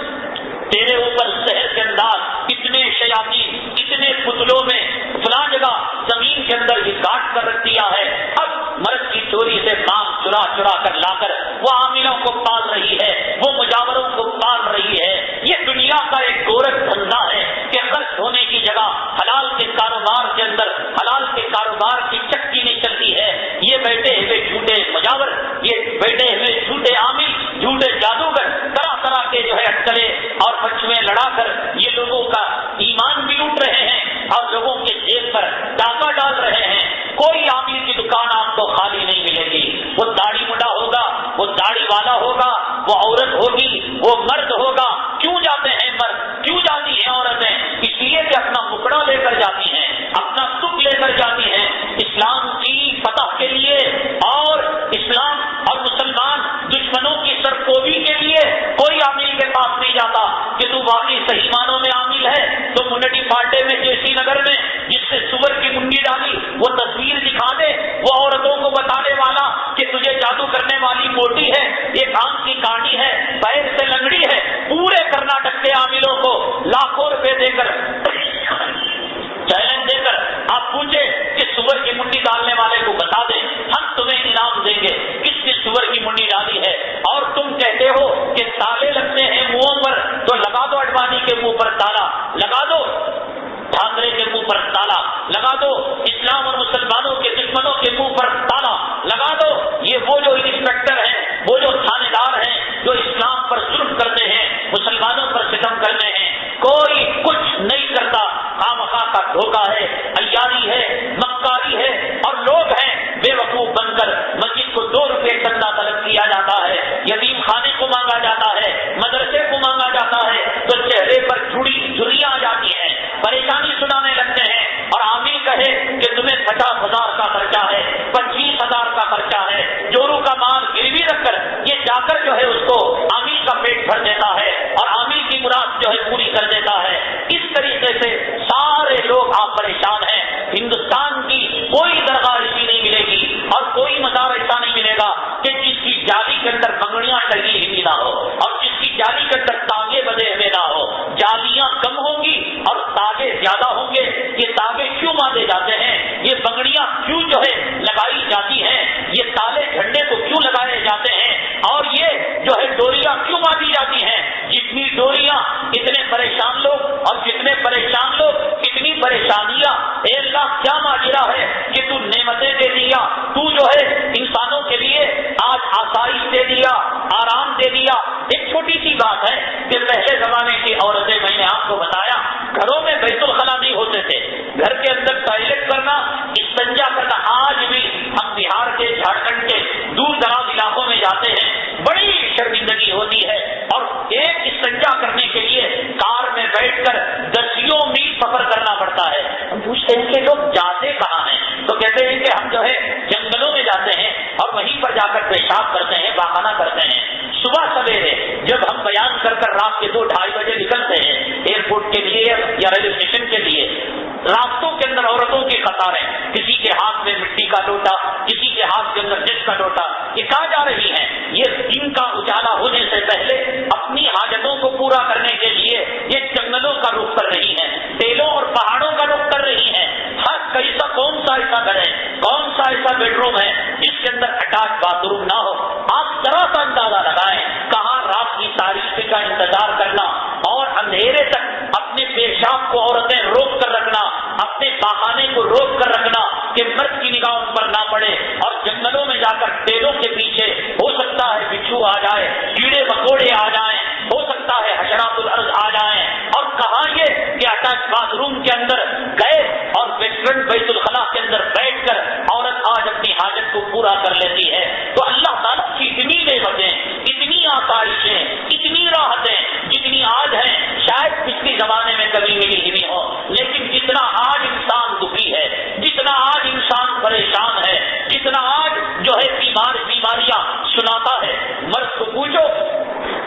تیرے اوپر شہر کے انداز, اتنے شیاطین, اتنے پتلوں میں فلاں جگہ زمین کے اندر ہی کاٹ کر رکھ دیا ہے. اب مرد کی چوری سے مال چرا کر لا کر وہ عاملوں کو پال رہی ہے, وہ مجاوروں کو پال رہی ہے. یہ دنیا کا ایک گورکھ دھندا ہے کہ خرچ ہونے کی جگہ حلال کے کاروبار کے اندر حلال کے کاروبار کی چکی نہیں چلتی ہے. یہ بیٹھے ہوئے جھوٹے مجاور, یہ بیٹھے ہوئے جھوٹے عامل, جھوٹے جادوگر طرح طرح کے جو ہے اٹکلے اور پچھویں لڑا کر یہ لوگوں کا ایمان بھی لوٹ رہے ہیں اور لوگوں کے جیب پر ڈاکہ ڈال رہے ہیں. کوئی عامل کی دکان آپ کو خالی نہیں ملے گی. وہ داڑھی مڈا ہوگا, وہ داڑھی والا ہوگا, وہ عورت ہوگی, وہ مرد ہوگا. کیوں جاتے ہیں مرد, کیوں جاتی ہیں عورتیں؟ اس لیے کہ اپنا مکڑا لے کر جاتی ہیں, اپنا تک لے کر جاتی ہیں. اسلام کی فتح کے لیے اور اسلام اور مسلمان دشمنوں کی سرکوبی کے لیے کوئی عامل کے پاس نہیں جاتا کہ تو واقعی صحیح معنوں میں عامل ہے. تو منڈی پارٹے میں جیسی نگر میں جس سے سور کی منڈی ڈالی وہ تصویر دکھا دے, وہ عورتوں کو بتانے والا کہ تجھے جادو کرنے والی موٹی ہے, یہ کان کی کانٹی ہے, پیر سے لنگڑی ہے. پورے کرناٹک کے عاملوں کو لاکھوں روپے دے کر چیلنج دے کر آپ پوچھیں کہ سور کی منڈی ڈالنے چاہتے ہو کہ تالے لگتے ہیں منہوں پر تو لگا دو اڈوانی کے منہ پر تالا، لگا دو ٹھاکرے کے منہ پر تالا، لگا دو اسلام اور مسلمانوں کے دشمنوں کے منہ پر تالا لگا دو۔ یہ وہ جو انسپیکٹر ہیں، وہ جو تھانے دار ہیں، جو اسلام پر ظلم کرتے ہیں، مسلمانوں پر ستم کرتے ہیں، کوئی کچھ نہیں کرتا، خامخواہ کا دھوکہ ہے، عیاری ہے، مکاری ہے، اور لوگ ہیں بے وقوف بن کر مسجد کو 2 روپے چندہ طلب کیا جاتا ہے، یتیم خانے کو مانگا جاتا ہے، مدرسے کو مانگا جاتا ہے، تو چہرے پر جھریاں آ جاتی ہیں، پریشانی سنانے لگتے ہیں، اور عامل کہے کہ تمہیں 50,000 کا خرچہ ہے، 25,000 کا خرچہ ہے، چوروں کا مال گروی رکھ کر یہ جا کر جو ہے اس کو عامل کا پیٹ بھر دیتا ہے اور عامل کی مراد جو ہے پوری کر دیتا ہے۔ اس طریقے سے سارے لوگ آپ پریشان ہیں۔ ہندوستان کی کوئی درگاہ ایسی نہیں ملے گی اور کوئی مزار ایسا نہیں ملے گا کہ جس کی جالی کے اندر بنگڑیاں ٹنگی ہوئی نہ ہو اور جس کی جالی کے اندر تاگے بدے ہوئے نہ ہو۔ جالیاں کم ہوں گی اور تاگے زیادہ ہوں گے۔ یہ تاگے کیوں باندھے جاتے ہیں، یہ بنگڑیاں کیوں جو ہے لگائی جاتی ہیں، یہ تالے جھنڈے کو کیوں لگائے جاتے ہیں، اور یہ جو ہے ڈوریاں کیوں باندھی جاتی ہیں؟ جتنی ڈوریاں اتنے پریشان لوگ، اور جتنے پریشان لوگ اتنی پریشانیاں۔ اے اللہ کیا ماجرا ہے کہ تو نعمتیں دے دیا، تو جو ہے انسانوں کے لیے آج آسائش دے دیا، آرام دے دیا۔ ایک چھوٹی سی بات ہے کہ پہلے زمانے کی عورتیں، میں نے آپ کو بتایا، گھروں میں بیت الخلا نہیں ہوتے تھے، گھر کے اندر ٹوائلٹ کرنا، استنجا کرنا۔ آج بھی ہم بہار کے، جھارکھنڈ کے دور دراز علاقوں میں جاتے ہیں، بڑی شرمندگی ہوتی ہے، اور ایک استنجا کرنے کے لیے کار میں بیٹھ کر 10 میل سفر کرنا پڑتا ہے۔ ہم پوچھتے ہیں کہ لوگ جاتے کہاں ہیں، تو کہتے ہیں کہ ہم جو ہے جنگلوں میں جاتے ہیں اور وہیں پر جا کر پیشاب کرتے ہیں، پاخانہ کرتے ہیں۔ صبح سویرے جب ہم بیان کر کر رات کے 2-2:30 بجے نکلتے ہیں ایئرپورٹ کے لیے یا ریلوے اسٹیشن کے لیے، راستوں کے اندر عورتوں کی قطاریں، کسی کے ہاتھ میں مٹی کا لوٹا، کسی کے ہاتھ کے اندر جس کا لوٹا، یہ کہاں جا رہی ہیں؟ یہ دن کا اجالا ہونے سے پہلے اپنی حاجتوں کو پورا کرنے کے لیے یہ جنگلوں کا رخ کر رہی ہیں، ٹیلوں اور پہاڑوں کا رخ کر رہی ہیں۔ ہر کیسا کون سا ایسا گھر ہے، کون سا ایسا بیڈ روم ہے جس کے اندر اٹیچ باتھ روم نہ ہو؟ آپ ذرا سا اندازہ لگائیں، کہاں رات کی تاریکی کا انتظار کرنا اور اندھیرے تک اپنے پیشاب کو عورتیں روک کر رکھنا، اپنے پاخانے کو روک کر رکھنا کہ مرد کی نگاہ ان پر نہ پڑے، اور جنگلوں میں جا کر ٹیلوں کے پیچھے ہو سکتا ہے بچھو آ جائے، کیڑے مکوڑے آ جائیں، ہو سکتا ہے حشرات الارض آ جائیں، اور کہاں یہ کہ اٹیچ باتھ روم کے اندر گئے اور ویسٹرن بیت الخلا کے اندر بیٹھ کر عورت آج اپنی حاجت کو پورا کر لیتی ہے۔ تو اللہ تعالیٰ کی اتنی نعمتیں، اتنی آسائشیں، اتنی راحتیں جتنی آج ہیں شاید پچھلی زمانے میں کبھی ملی ہی نہیں ہو، لیکن جتنا آج انسان دکھی ہے، جتنا آج انسان پریشان ہے، جتنا آج جو ہے بیماریاں سناتا ہے۔ مرد کو پوچھو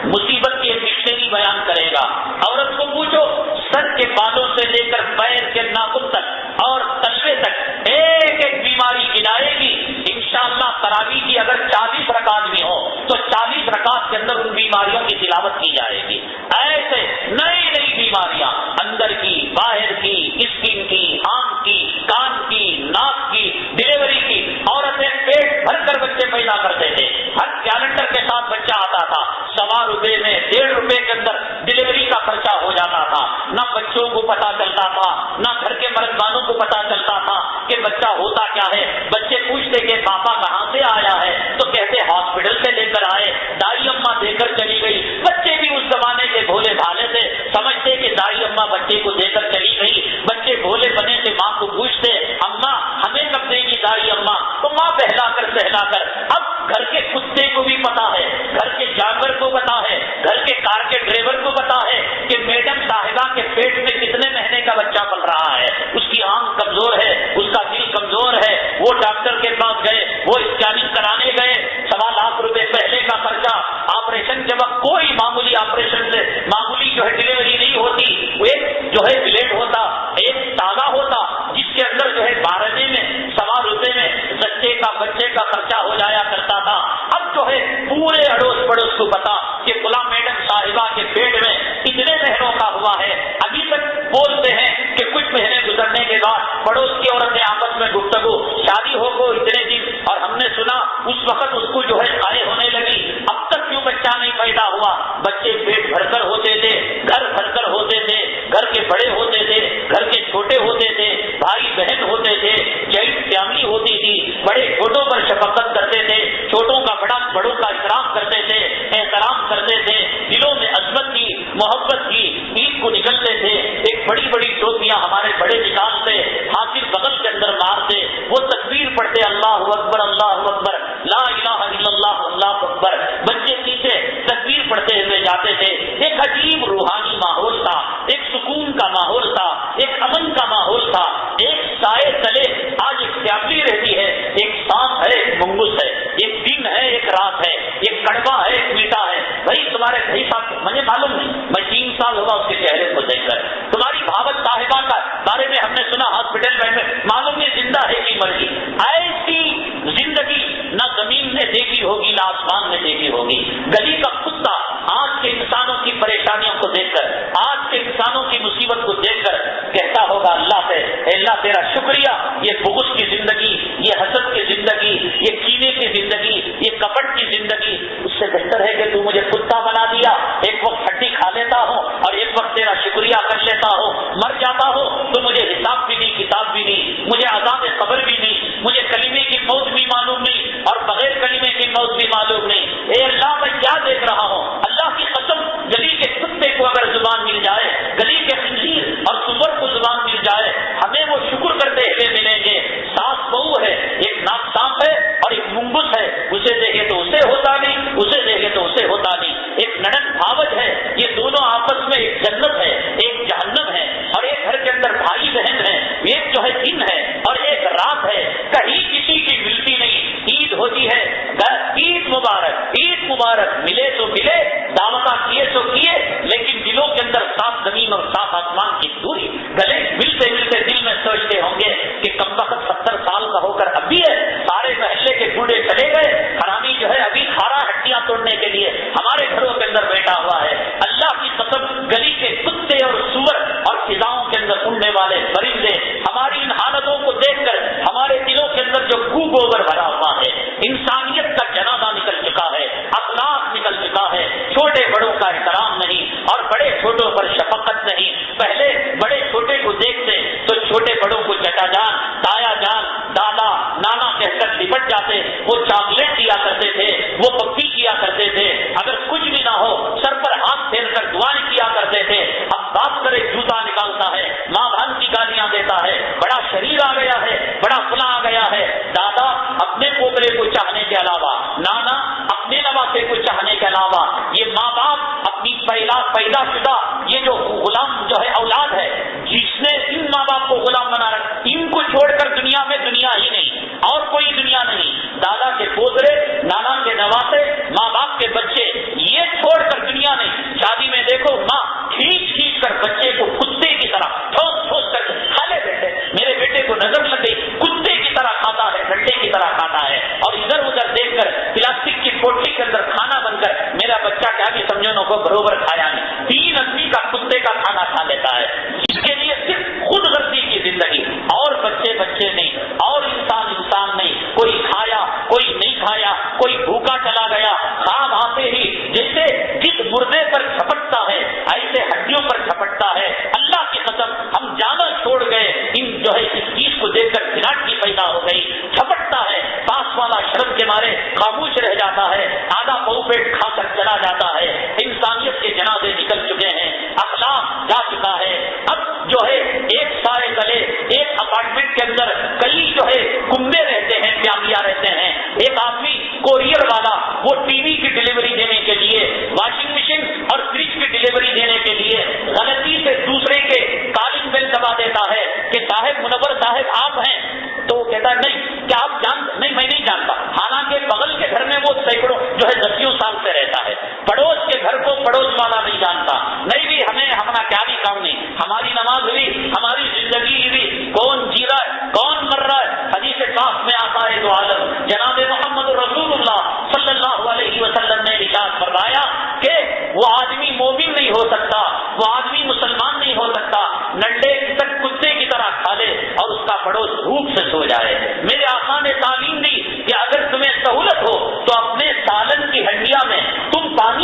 مصیبت کی ایک ڈکشنری بیان کرے گا، عورت کو پوچھو سر کے بالوں سے لے کر پیر کے ناخن تک اور تشوے تک ایک ایک بیماری گنائے گی۔ انشاءاللہ تراویح کی اگر 40 رکعت بھی ہو تو 40 رکعت کے اندر ان بیماریوں کی تلاوت کی جائے گی۔ ایسے نئی نئی بیماریاں، اندر کی، باہر کی، اسکن کی، آنکھ کی، کان کی، ناک کی، ڈلیوری کی۔ عورتیں پیٹ بھر کر بچے پیدا کرتے تھے، ہر کیلنڈر کے ساتھ بچہ آتا تھا، 1.25 روپے میں، 1.5 روپے کے اندر ڈلیوری کا خرچہ ہو جاتا تھا۔ نہ بچوں کو پتا چلتا تھا، نہ گھر کے مردانوں کو پتا چلتا تھا کہ بچہ ہوتا کیا ہے۔ بچے پوچھتے کہ پاپا کہاں سے آیا ہے، تو کہتے ہاسپٹل سے لے کر آئے، دائی اماں دے کر چلی گئی۔ بچے بھی اس زمانے کے بھولے بھالے تھے، سمجھتے کہ دائی اماں بچے کو دے کر چلی گئی۔ بچے بھولے بنے سے ماں کو پوچھتے اماں ہمیں کب دے گی دائی اماں، تو ماں بہلا کر سہلا کر۔ اب گھر کے کتے کو بھی پتا ہے، گھر کے جانور کو پتا ہے، گھر کے کار کے ڈرائیور کو پتا ہے کہ میڈم صاحبہ کے پیٹ میں کتنے مہینے کا بچہ پل رہا ہے، اس کی آنکھ کمزور ہے، اس کا دل کمزور ہے۔ وہ ڈاکٹر کے پاس گئے، وہ اسکیننگ کرانے گئے، 1.25 لاکھ روپے پہلے کا خرچہ۔ آپریشن کے وقت کوئی معمولی آپریشن سے معمولی جو ہے ڈلیوری نہیں ہوتی، وہ ایک جو ہے بلیڈ ہوتا، ایک تالا ہوتا جس کے اندر جو ہے 12 میں 1.25 روپے میں بچے کا خرچہ ہو جایا کرتا تھا۔ اب جو ہے پورے اڑوس پڑوس کو پتا کہ فلاں میڈم صاحبہ کے پیٹ میں اتنے مہینوں کا ہوا ہے۔ ابھی تک بولتے ہیں کہ کچھ مہینے گزرنے کے بعد پڑوس کی عورتیں آپس میں گفتگو، شادی ہو کو اتنے دن، اور ہم نے سنا اس وقت اس کو جو ہے قائل ہونے لگی، اب تک کیوں بچہ بچہ نہیں پیدا ہوا، بچے پیٹ بھر کر ہوتے تھے، گھر بھر کر ہوتے تھے، گھر کے بڑے ہوتے تھے، گھر کے چھوٹے ہوتے تھے، بھائی بہن ہوتے تھے، جوائنٹ فیملی ہوتی تھی، بڑے چھوٹوں پر شفقت کرتے تھے، چھوٹوں کا بڑوں کا اکرام کرتے تھے، احترام کرتے تھے، دلوں میں عظمت کی، محبت کی، عید کو نکلتے تھے، ایک بڑی بڑی ٹوپیاں ہمارے بڑے نکالتے، حاصل بغل کے اندر مارتے، وہ تکبیر پڑھتے، اللہ اکبر اللہ اکبر لا الہ الا اللہ اللہ اکبر، بچے پیچھے تکبیر پڑھتے ہوئے جاتے تھے۔ ایک عجیب روحانی ماحول تھا، ایک سکون کا ماحول تھا، ایک امن کا ماحول تھا، ایک سائے تلے آج ایک فیملی رہتی ہے، ایک سانپ ہے، ایک منگوس ہے، ایک دن ہے، ایک رات ہے، ایک کڑوا ہے، ایک میٹھا ہے۔ بھائی تمہارے بھائی صاحب مجھے معلوم نہیں، میں 3 سال ہوگا اس کے چہرے کو دیکھ کر، تمہاری بھاوت صاحبہ کا بارے میں ہم نے سنا ہاسپٹل بیڈ میں، معلوم نہیں زندہ ہے کہ مر گئی۔ ایسی زندگی نہ زمین نے دیکھی ہوگی نہ آسمان نے دیکھی ہوگی۔ گلی کا کتا آج کے انسانوں کی پریشانیوں کو دیکھ کر، آج کے انسانوں کی مصیبت کو دیکھ کر کہتا ہوگا اللہ سے، اللہ تیرا شکریہ، یہ بغض کی زندگی، یہ حسد کی زندگی، یہ کینے کی زندگی، یہ کپٹ کی زندگی، اس سے بہتر ہے کہ تو مجھے کتا بنا دیا، ایک وقت ہڈی کھا لیتا ہوں اور ایک وقت تیرا شکریہ کر لیتا ہوں، مر جاتا ہوں تو مجھے حساب بھی نہیں، کتاب بھی نہیں، مجھے عذاب قبر بھی نہیں، مجھے کلمے کی موت بھی معلوم نہیں اور بغیر کلمے کی موت بھی معلوم نہیں۔ اے اللہ میں کیا دیکھ رہا ہوں، اللہ کی قسم، گلی کے کتے کو اگر زبان مل جائے، گلی کے خنزیر اور سور کو زبان مل جائے، ہمیں وہ شکر کرتے ہوئے ملیں گے۔ ساس بہو ہے، ایک ناک سانپ ہے اور ایک منگس ہے، اسے دیکھے تو اسے ہوتا نہیں، اسے دیکھے تو اسے ہوتا نہیں۔ ایک نڑن بھاوج ہے، یہ دونوں آپس میں ایک جنت ہے، ایک جہنم ہے، اور ایک گھر کے اندر بھائی بہن ہے، ایک جو ہے دن ہے اور ایک رات ہے، کہیں کسی کی ملتی نہیں۔ عید ہوتی ہے، عید مبارک، عید مبارک، ملے تو ملے، دعوتاں کیے تو کیے، لیکن دلوں کے اندر صاف زمین اور صاف آسمان کی دوری۔ گلے ملتے ملتے دل میں سوچتے ہوں گے کہ کم وقت 70 سال کا ہو کر اب بھی ہے، سارے محلے کے بوڑھے چلے گئے، حرامی جو ہے ابھی کھارا ہڈیاں توڑنے کے لیے ہمارے گھروں کے اندر بیٹھا ہوا ہے۔ اللہ کی قسم، گلی کے کتے اور سور اور فضاؤں کے اندر اڑنے والے پرندے ہماری ان حالتوں کو دیکھ کر ہمارے دلوں کے اندر جو گو گوبر بھرا ہوا ہے، انسانیت کا جنازہ نکل چکا ہے، اخلاق نکل چکا ہے، چھوٹے بڑوں کا احترام نہیں اور بڑے چھوٹوں پر شفقت نہیں۔ پہلے بڑے چھوٹے کو دیکھتے تو چھوٹے بڑوں کو چچا جان، تایا جان، دادا، نانا کہہ کر لپٹ جاتے، وہ چاکلیٹ دیا کرتے تھے، وہ پپی کیا کرتے تھے، اگر کچھ بھی نہ ہو سر پر ہاتھ پھیر کر دعائیں کیا کرتے تھے۔ اب بات کرے جوتا نکالتا ہے، ماں بہن کی گالیاں دیتا ہے، بڑا شریر آ گیا ہے، بڑا فلاں آ گیا ہے، دادا اپنے پوترے کو چاہنے کے علاوہ، نانا اپنے نواسے کو چاہنے کے علاوہ، یہ ماں باپ اپنی پیدا شدہ یہ جو غلام جو ہے اولاد ہے، جس نے ان ماں باپ کو غلام بنا رکھا، ان کو چھوڑ کر دنیا میں دنیا ہی نہیں اور کوئی دنیا نہیں۔ دادا کے پوترے، نانا کے نواسے، ماں باپ کے بچے، یہ چھوڑ کر دنیا نہیں۔ شادی میں دیکھو ماں کھینچ کھینچ کر بچے کو کتے کی طرح ٹھوس ٹھوس کر کھا لے بیٹے، میرے بیٹے کو نظر لگ گئی، کتے کی طرح کھاتا ہے، ڈنڈے کی طرح کھاتا ہے، اور ادھر ادھر دیکھ کر پلاسٹک کی پوٹلی کے اندر کھانا بن کر میرا بچہ کیا بھی سمجھو کو بروبر کھایا نہیں، 3 آدمی کا کتے کا کھانا کھا لیتا ہے، اس کے لیے صرف خود غرضی کی زندگی، اور بچے بچے نہیں اور انسان انسان نہیں، کوئی کھایا کوئی نہیں کھایا، کوئی بھوکا چلا گیا، خواب آتے ہی جیسے جس مردے پر جھپٹتا ہے ایسے ہڈیوں پر جھپٹتا ہے۔ اللہ کی قسم ہم جانا چھوڑ گئے، ان جو ہے اس چیز کو دیکھ کر گھناٹ کی پیدا ہو گئی، جھپٹتا ہے، پاس والا شرم کے مارے خاموش رہ جاتا ہے، آدھا پاؤ پیٹ کھا کر چلا جاتا ہے۔ انسانیت کے جنازے نکل چکے ہیں، اخلاق جا چکا ہے۔ اب جو ہے ایک سائے تلے، ایک اپارٹمنٹ کے اندر کئی جو ہے کنبے رہتے ہیں، فیملیاں رہتے ہیں۔ ایک آدمی کوریئر والا وہ ٹی وی کی ڈلیوری دینے کے لیے، واشنگ مشین اور فریج کی ڈلیوری دینے کے لیے غلطی سے دوسرے کے کالنگ بیل دبا دیتا ہے کہ صاحب منور صاحب آپ ہیں، تو وہ کہتا ہے نہیں، کیا آپ جانتے؟ نہیں میں نہیں جانتا، حالانکہ بغل کے گھر میں وہ سینکڑوں جو ہے دسیوں سال سے رہتا ہے، پڑوس کے گھر کو پڑوس والا نہیں جانتا، نہیں بھی ہمیں ہمارا کیا بھی کام نہیں، ہماری نماز ہوئی، ہماری زندگی ہوئی، کون جی رہا ہے کون مر رہا ہے۔ حدیث پاک میں آتا ہے تو عالم جناب محمد رسول اللہ صلی اللہ علیہ وسلم نے ارشاد فرمایا کہ وہ آدمی مومن نہیں ہو سکتا، وہ آدمی مسلمان نہیں ہو سکتا، ننڈے تک کتے کی طرح کھا لے اور اس کا پڑوس بھوک سے سو جائے۔ میرے آقا نے تعلیم دی کہ اگر تمہیں سہولت ہو تو اپنے سالن کی ہنڈیا میں تم پانی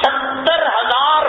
70,000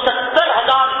70,000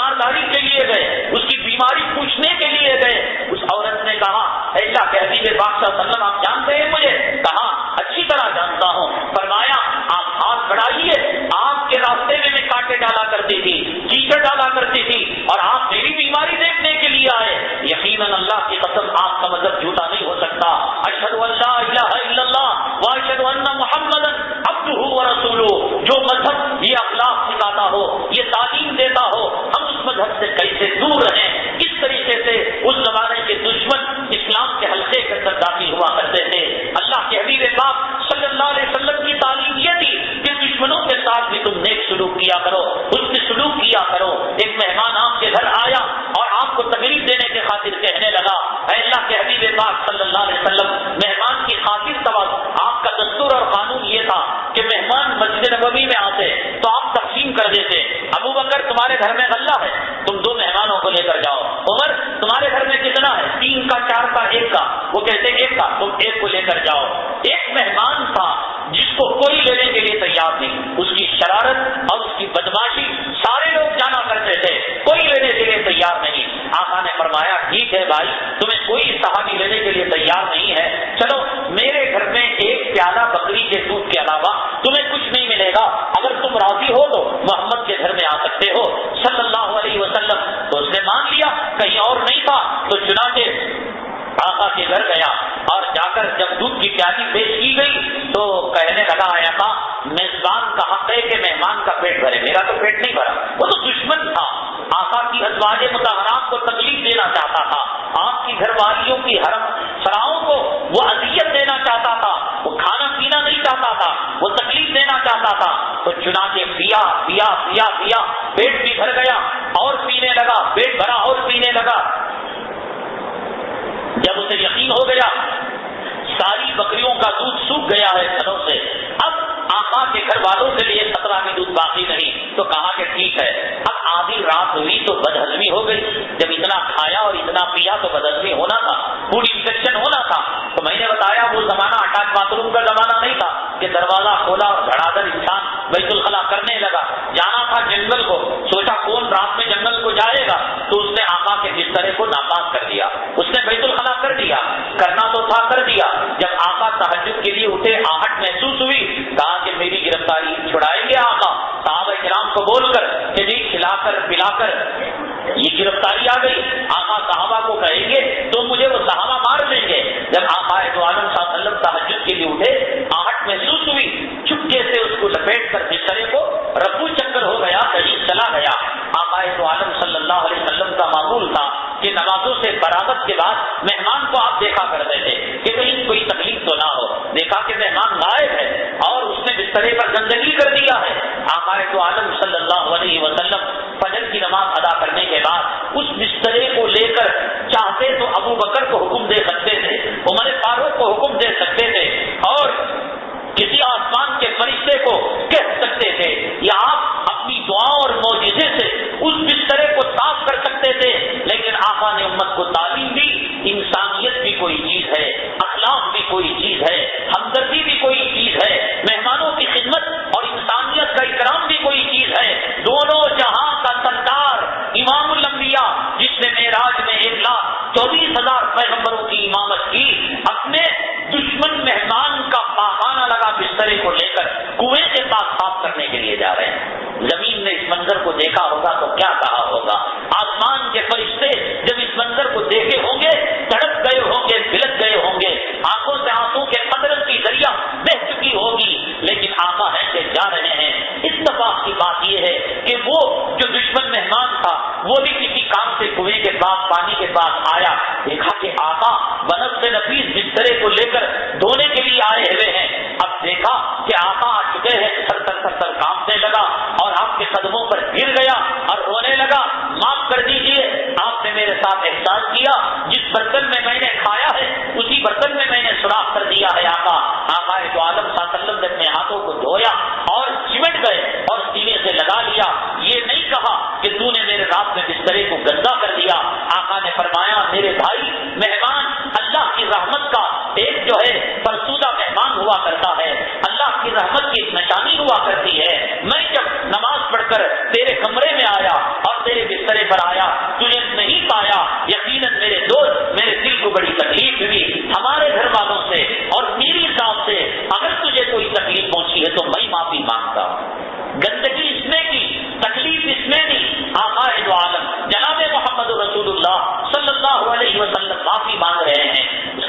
تیمارداری کے لیے گئے, اس کی بیماری پوچھنے کے لیے گئے. اس عورت نے کہا اے اللہ کے حبیب پاک صلی اللہ علیہ وسلم آپ جانتے ہیں مجھے؟ کہا اچھی طرح جانتا ہوں. فرمایا آپ ہاتھ بڑھائیے, آپ کے راستے میں کانٹے ڈالا کرتی تھی, کیچڑ ڈالا کرتی تھی, اور آپ میری بیماری دیکھنے کے لیے آئے. یقیناً اللہ کی قسم آپ کا مذہب جھوٹا نہیں ہو سکتا. اشہد ان لا الہ الا اللہ و اشہد ان محمدا عبدہ و رسولہ. جو مذہب یہ اخلاق سکھاتا ہو, یہ تعلیم دیتا ہو, ہم اس مذہب سے کیسے دور رہیں. کس طریقے سے اس زمانے کے دشمن اسلام کے حلقے کے اندر داخل ہوا کرتے تھے. اللہ کے حبیب پاک صلی اللہ علیہ وسلم کی تعلیم یہ تھی کہ دشمنوں کے ساتھ بھی تم نیک سلوک کیا کرو, اس سے سلوک کیا کرو. ایک مہمان آپ کے گھر آیا اور آپ کو تکلیف دینے کے خاطر کہنے لگا اے اللہ کے حبیب پاک صلی اللہ علیہ وسلم, مہمان کی خاطر توازن, آپ کا دستور اور قانون یہ تھا کہ مہمان مسجد نبوی میں آتے تو آپ تقسیم کر دیتے. ابو بکر تمہارے گھر میں غلہ ہے, تم 2 مہمانوں کو لے کر جاؤ. عمر تمہارے گھر میں کتنا ہے؟ 3 کا, 4 کا, 1 کا. وہ کہتے 1 کا, تم 1 کو لے کر جاؤ. ایک مہمان تھا جس کو کوئی لینے کے لیے تیار نہیں. اس کی شرارت اور اس کی بدماشی سارے لوگ جانا کرتے تھے, کوئی لینے کے لیے تیار نہیں. آقا نے فرمایا ٹھیک ہے بھائی, تمہیں کوئی صحابی لینے کے لیے تیار نہیں ہے, چلو میرے گھر میں 1 پیالہ بکری کے دودھ کے علاوہ تمہیں کچھ نہیں ملے گا. اگر تم راضی ہو تو محمد کے گھر میں آ سکتے ہو صلی اللہ علیہ وسلم. تو اس نے مان لیا, کہیں اور نہیں تھا. تو چنانچہ آقا کے گھر گیا اور جا کر جب دودھ کی پیالی پیش کی گئی تو کہنے لگا اے آقا, میزبان کا حق ہے کہ مہمان کا پیٹ بھرے, میرا تو پیٹ نہیں بھرا. وہ تو دشمن تھا, آقا کی ازواج مطہرات کو تکلیف دینا چاہتا تھا, آپ کی گھر والیوں کی حرم سراؤں کو وہ اذیت دینا چاہتا تھا, وہ کھانا پینا نہیں چاہتا تھا, وہ تکلیف دینا چاہتا تھا. تو چنانچہ پیا پیا پیا پیا, پیٹ بھی بھر گیا اور پینے لگا, پیٹ بھرا اور پینے لگا. جب اسے یقین ہو گیا ساری بکریوں کا دودھ سوکھ گیا ہے تھنوں سے, اب آقا کے گھر والوں کے لیے خطرہ بھی دودھ باقی نہیں, تو کہا کہ ٹھیک ہے. اب آدھی رات ہوئی تو بدہضمی ہو گئی. جب اتنا کھایا اور اتنا پیا تو بدہضمی ہونا تھا, فوڈ انفیکشن ہونا تھا. تو میں نے بتایا وہ زمانہ اٹیچ باتھ روم کا زمانہ نہیں تھا کہ دروازہ کھولا اور دھڑا دھڑ انسان بیت الخلا کرنے لگا. جانا تھا جنگل کو, سوچا کون رات میں جنگل کو جائے گا, تو اس نے آقا کے بسترے کو ناپاک کر دیا. اس نے بیت الخلا کر دیا, کرنا تو تھا کر دیا. جب آقا تہجد کے لیے اٹھے, آہٹ محسوس ہوئی, کہا کہ میری گرفتاری چھڑائیں گے آقا. صحابہ کرام کو بول کر کہ جی کھلا کر پلا کر یہ گرفتاری آ گئی, آقا صحابہ کو کہیں گے تو مجھے وہ صحابہ مار دیں گے. جب آقا دو عالم صلی اللہ علیہ وسلم تہجد کے لیے اٹھے, آہٹ محسوس ہوئی, چپکے سے اس کو لپیٹ کر بسترے کو رفو چکر ہو گیا, کہیں چلا گیا. آقا دو عالم صلی اللہ علیہ وسلم کا معمول تھا کہ نمازوں سے فراغت کے بعد مہمان کو آپ دیکھا کرتے تھے کہ کہیں کوئی تکلیف تو نہ ہو. دیکھا کہ مہمان غائب ہے اور اس نے بسترے پر گندگی کر دیا ہے. آقا دو عالم صلی اللہ علیہ وسلم فجر کی نماز ادا کرنے کے بعد اس بسترے کو لے کر چاہتے تو ابو بکر کو حکم دے سکتے تھے, عمر فاروق کو حکم دے سکتے تھے, اور کسی آسمان کے فرشتے کو کہہ سکتے تھے, یا آپ اپنی دعاؤں اور معجزے سے اس بسترے کو صاف کر سکتے تھے. لیکن آقا نے امت کو تعلیم دی, انسانیت بھی کوئی چیز ہے, اخلاق بھی کوئی چیز ہے, ہمدردی بھی کوئی چیز ہے, مہمانوں کی خدمت اور انسانیت کا اکرام بھی کوئی چیز ہے. دونوں جہاں کا سردار امام الانبیاء جس نے معراج میں 1,24,000 پیغمبروں کی امامت کی, اپنے دشمن مہمان کا پاخانہ لگا بسترے کو لے کر کنویں کے پاس صاف کرنے کے لیے جا رہے ہیں. زمین نے اس منظر کو دیکھا ہوگا تو کیا کہا ہوگا. آسمان کے فرشتے جب اس منظر کو دیکھے ہوں گے تڑپ گئے ہوں گے, بلک گئے ہوں گے, آنکھوں سے آنسوں کے قطروں کی دریا بہہ چکی ہوگی. لیکن آقا ایسے جا رہے ہیں. اتفاق کی بات یہ ہے کہ وہ جو دشمن مہمان تھا وہ بھی کسی کام سے کنویں کے پاس پانی کے پاس آیا, دیکھا کہ آقا بنفس نفیس بسترے کو لے کر دھونے کے لیے آئے ہوئے ہیں. اب دیکھا کہ آقا آ چکے ہیں, سر سر کانپنے لگا اور آپ کے قدموں پر گر گیا اور رونے لگا. معاف کر دیجئے, آپ نے میرے ساتھ احسان کیا, جس برتن میں نے کھایا ہے اسی برتن میں نے سوراخ کر دیا ہے. آقا دو عالم صلی اللہ علیہ وسلم نے اپنے ہاتھوں کو دھویا اور چمٹ گئے اور سینے سے لگا لیا. یہ نہیں کہا کہ تو نے میرے رات میں بسترے کو گندا کر دیا. آقا نے فرمایا میرے بھائی, مہمان اللہ کی رحمت کا ایک جو ہے فرسودہ مہمان ہوا کرتا ہے, اللہ کی رحمت کی ایک نشانی ہوا کرتی ہے. میں جب نماز پڑھ کر تیرے کمرے میں آیا اور تیرے بسترے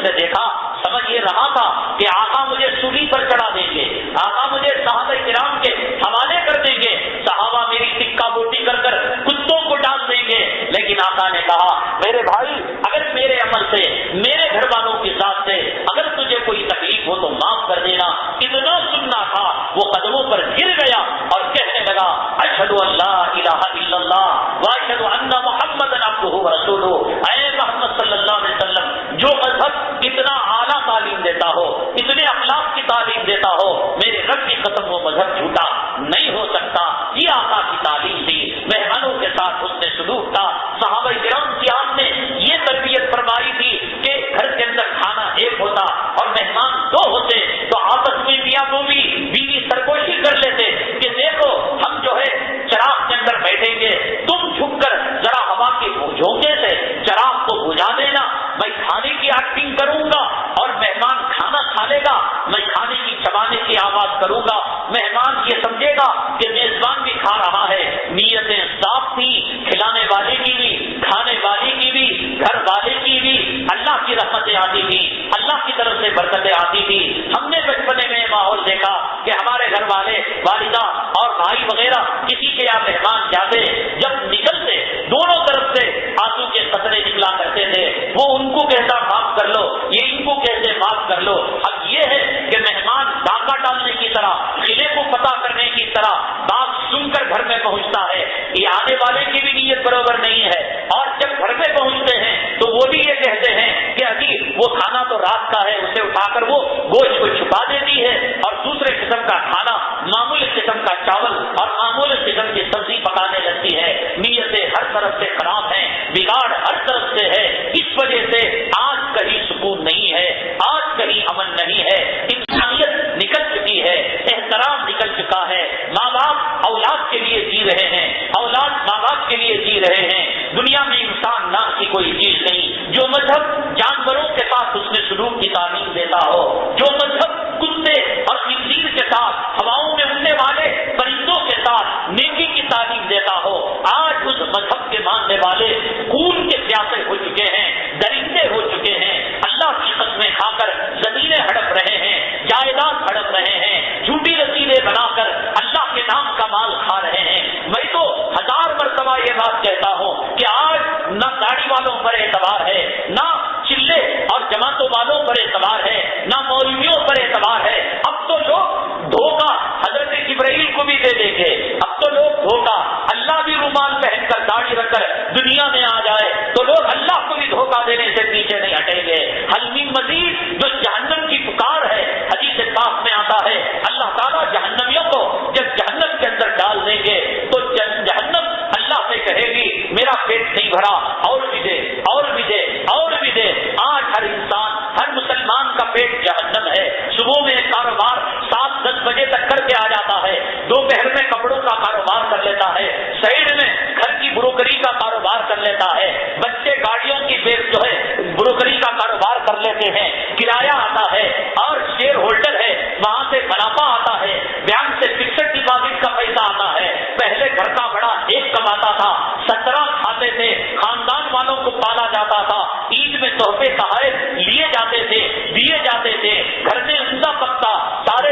جب نے دیکھا سمجھ یہ رہا تھا کہ آقا مجھے سولی پر چڑھا دیں گے، آقا مجھے صحابہ کرام کے حوالے کر دیں گے، صحابہ میری ٹکا بوٹی کر کر کتوں کو ڈال دیں گے، لیکن آقا نے کہا میرے بھائی اگر میرے عمل سے، میرے گھر والوں کی ذات سے اگر تجھے کوئی تکلیف ہو تو معاف کر دینا۔ اتنا سننا تھا وہ قدموں پر گر گیا اور کہنے لگا اشہد ان لا الہ الا اللہ واشہد ان محمدا عبدہ ورسولہ۔ اے محمد صلی اللہ علیہ وسلم، جو مذہب اتنا اعلیٰ تعلیم دیتا ہو، اتنے اخلاق کی تعلیم دیتا ہو، میرے رب کی قسم وہ مذہب جھوٹا نہیں ہو سکتا۔ یہ آقا کی تعلیم تھی، مہمانوں کے ساتھ حسن سلوک تھا۔ صحابہ کرام کی آپ نے یہ تربیت فرمائی تھی کہ گھر کے اندر کھانا ایک ہوتا اور مہمان دو ہوتے تو آپس میں میاں بیوی سرگوشی کر لیتے کہ دیکھو ہم جو ہے چراغ کے اندر بیٹھیں گے، تم جھک کر ذرا ہوا کے جھونکے سے چراغ کو بجھا دینا، میں کھانے کی ایکٹنگ کروں گا اور مہمان کھانا کھا لے گا، میں کھانے کی چبانے کی آواز کروں گا، مہمان یہ سمجھے گا کہ میزبان بھی کھا رہا ہے۔ نیتیں صاف تھی، کھلانے والے کی بھی، کھانے والے کی بھی، گھر والے کی بھی، اللہ کی رحمتیں آتی تھی، اللہ کی طرف سے برکتیں آتی تھی۔ ہم نے بچپنے میں ماحول دیکھا کہ ہمارے گھر والے، والدہ اور بھائی وغیرہ کسی کے یہاں مہمان جاتے، جب نکلتے دونوں طرف سے آنسو کے قطرے نکلا کرتے تھے، وہ ان کو کہتا معاف کر لو، یہ ان کو کہتے معاف کر لو۔ اب یہ ہے کہ مہمان ڈاکہ ڈالنے کی طرح، قلعے کو فتح کرنے کی طرح بات سن کر گھر میں پہنچتا ہے، یہ آنے والے کی بھی نیت برابر نہیں ہے، اور جب گھر میں پہنچتے ہیں تو وہ بھی یہ کہتے ہیں کہ ابھی وہ کھانا تو رات کا ہے، اسے اٹھا کر وہ گوشت کو چھپا دیتی ہے اور دوسرے قسم کا کھانا، معمولی قسم کا چاول اور معمولی قسم کی سبزی پکانے لگتی ہے۔ نیتیں ہر طرف سے خراب ہیں، بگاڑ ہر طرف سے ہے، اس وجہ سے آج کہیں سکون نہیں ہے، آج کہیں امن نہیں ہے، انسانیت نکل چکی ہے، احترام نکل چکا ہے۔ ماں باپ اولاد کے لیے جی رہے ہیں، اولاد ماں باپ کے لیے جی رہے ہیں، دنیا میں انسان نام کی کوئی چیز نہیں۔ جو مذہب جانوروں کے ساتھ حسن سلوک کی تعلیم دیتا ہو، جو مذہب کتے اور خنزیر کے ساتھ ہواؤں میں اڑنے والے پرندوں کے ساتھ نیکی کی تعلیم دیتا ہو، آج اس مذہب کے ماننے والے خون کے پیاسے ہو چکے ہیں، درندے ہو چکے ہیں، اللہ کی قسمیں کھا کر زمینیں ہڑپ رہے ہیں، جائیداد ہڑپ رہے ہیں، جھوٹی رسیدیں بنا کر اللہ کے نام کا مال کھا رہے ہیں۔ میں تو 1000 مرتبہ یہ بات کہتا ہوں کہ آج نہ داڑھی والوں پر اعتبار ہے، نہ چلے اور جماعتوں والوں پر اعتبار ہے، نہ مولویوں پر اعتبار ہے۔ اب تو لوگ دھوکہ حضرت جبرائیل کو بھی دے دیں گے، اب تو لوگ دھوکہ، اللہ بھی رومال پہن کر داڑھی رکھ کر دنیا میں آ جائے تو لوگ اللہ کو بھی دھوکہ دینے سے پیچھے نہیں ہٹیں گے۔ حل من مزید جو جہنم کی پکار ہے، حدیث پاک میں آتا ہے اللہ تعالیٰ جہنمیوں کو جب جہنم کے اندر ڈال دیں گے تو جہنم اللہ سے کہے گی میرا پیٹ نہیں بھرا، اور بھی دے، اور بھی دے، اور بھی دے۔ آج ہر انسان، ہر مسلمان کا پیٹ جہنم ہے۔ صبح میں کاروبار 7-10 بجے تک کر کے آ جاتا ہے، دوپہر میں کپڑوں کا کاروبار کر لیتا ہے، سائڈ میں گھر کی بروکری کا کاروبار کر لیتا ہے، بچے گاڑیوں کی جو ہے بروکری کا کاروبار کر لیتے ہیں، کرایہ آتا ہے اور شیئر ہولڈر ہے، وہاں سے منافع آتا ہے، بینک سے فکسڈ ڈپازٹ کا پیسہ آتا ہے۔ پہلے گھر کا بڑا ایک کماتا تھا، 17 کھاتے تھے، خاندان والوں کو پالا جاتا تھا، عید میں تحفے تحائف لیے جاتے تھے، دیے جاتے تھے، گھر میں عمدہ پکتا سارے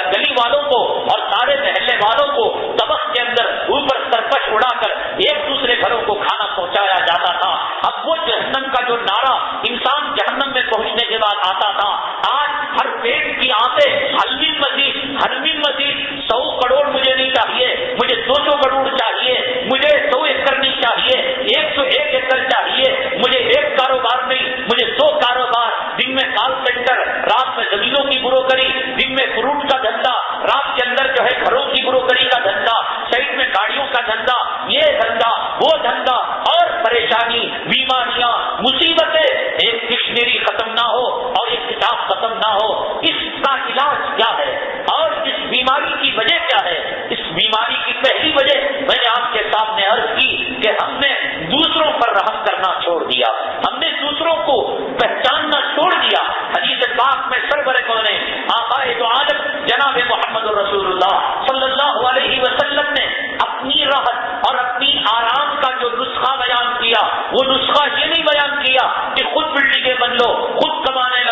گلی والوں کو اور سارے محلے والوں کو طبق کے اندر اوپر سرپش اڑا کر ایک دوسرے گھروں کو کھانا پہنچایا جاتا تھا۔ اب وہ جہنم کا جو نعرہ انسان جہنم میں پہنچنے کے بعد آتا تھا، آج ہر پیٹ کی آنتیں حل من مزید، حل من مزید، 100 کروڑ مجھے نہیں چاہیے، مجھے 200 کروڑ چاہیے، مجھے 100 ایکڑ نہیں چاہیے، 101 ایکڑ چاہیے، مجھے ایک کاروبار نہیں، مجھے 2 کاروبار، دن میں کال سینٹر، رات میں زمینوں کی بروکری، دن میں فروٹ کا دھندا، رات کے اندر جو ہے گھروں کی بروکری کا دھندا، سائڈ میں گاڑیوں کا دھندا، یہ دھندا وہ دھندا، اور پریشانی، بیماریاں، مصیبتیں، ایک ڈکشنری ختم نہ ہو اور ایک کتاب ختم نہ ہو۔ اس کا علاج کیا ہے اور اس بیماری کی وجہ کیا ہے؟ اس بیماری کی پہلی وجہ میں نے آپ کے سامنے عرض کی کہ ہم نے دوسروں پر رحم کرنا چھوڑ دیا، ہم نے دوسروں کو پہچاننا چھوڑ دیا۔ حدیث پاک میں سرور کون آقا دو عالم جناب محمد رسول اللہ صلی اللہ علیہ وسلم نے اپنی راحت اور اپنی آرام کا جو نسخہ بیان کیا، وہ نسخہ یہ نہیں بیان کیا کہ خود بلڈنگیں بن لو، خود کمانے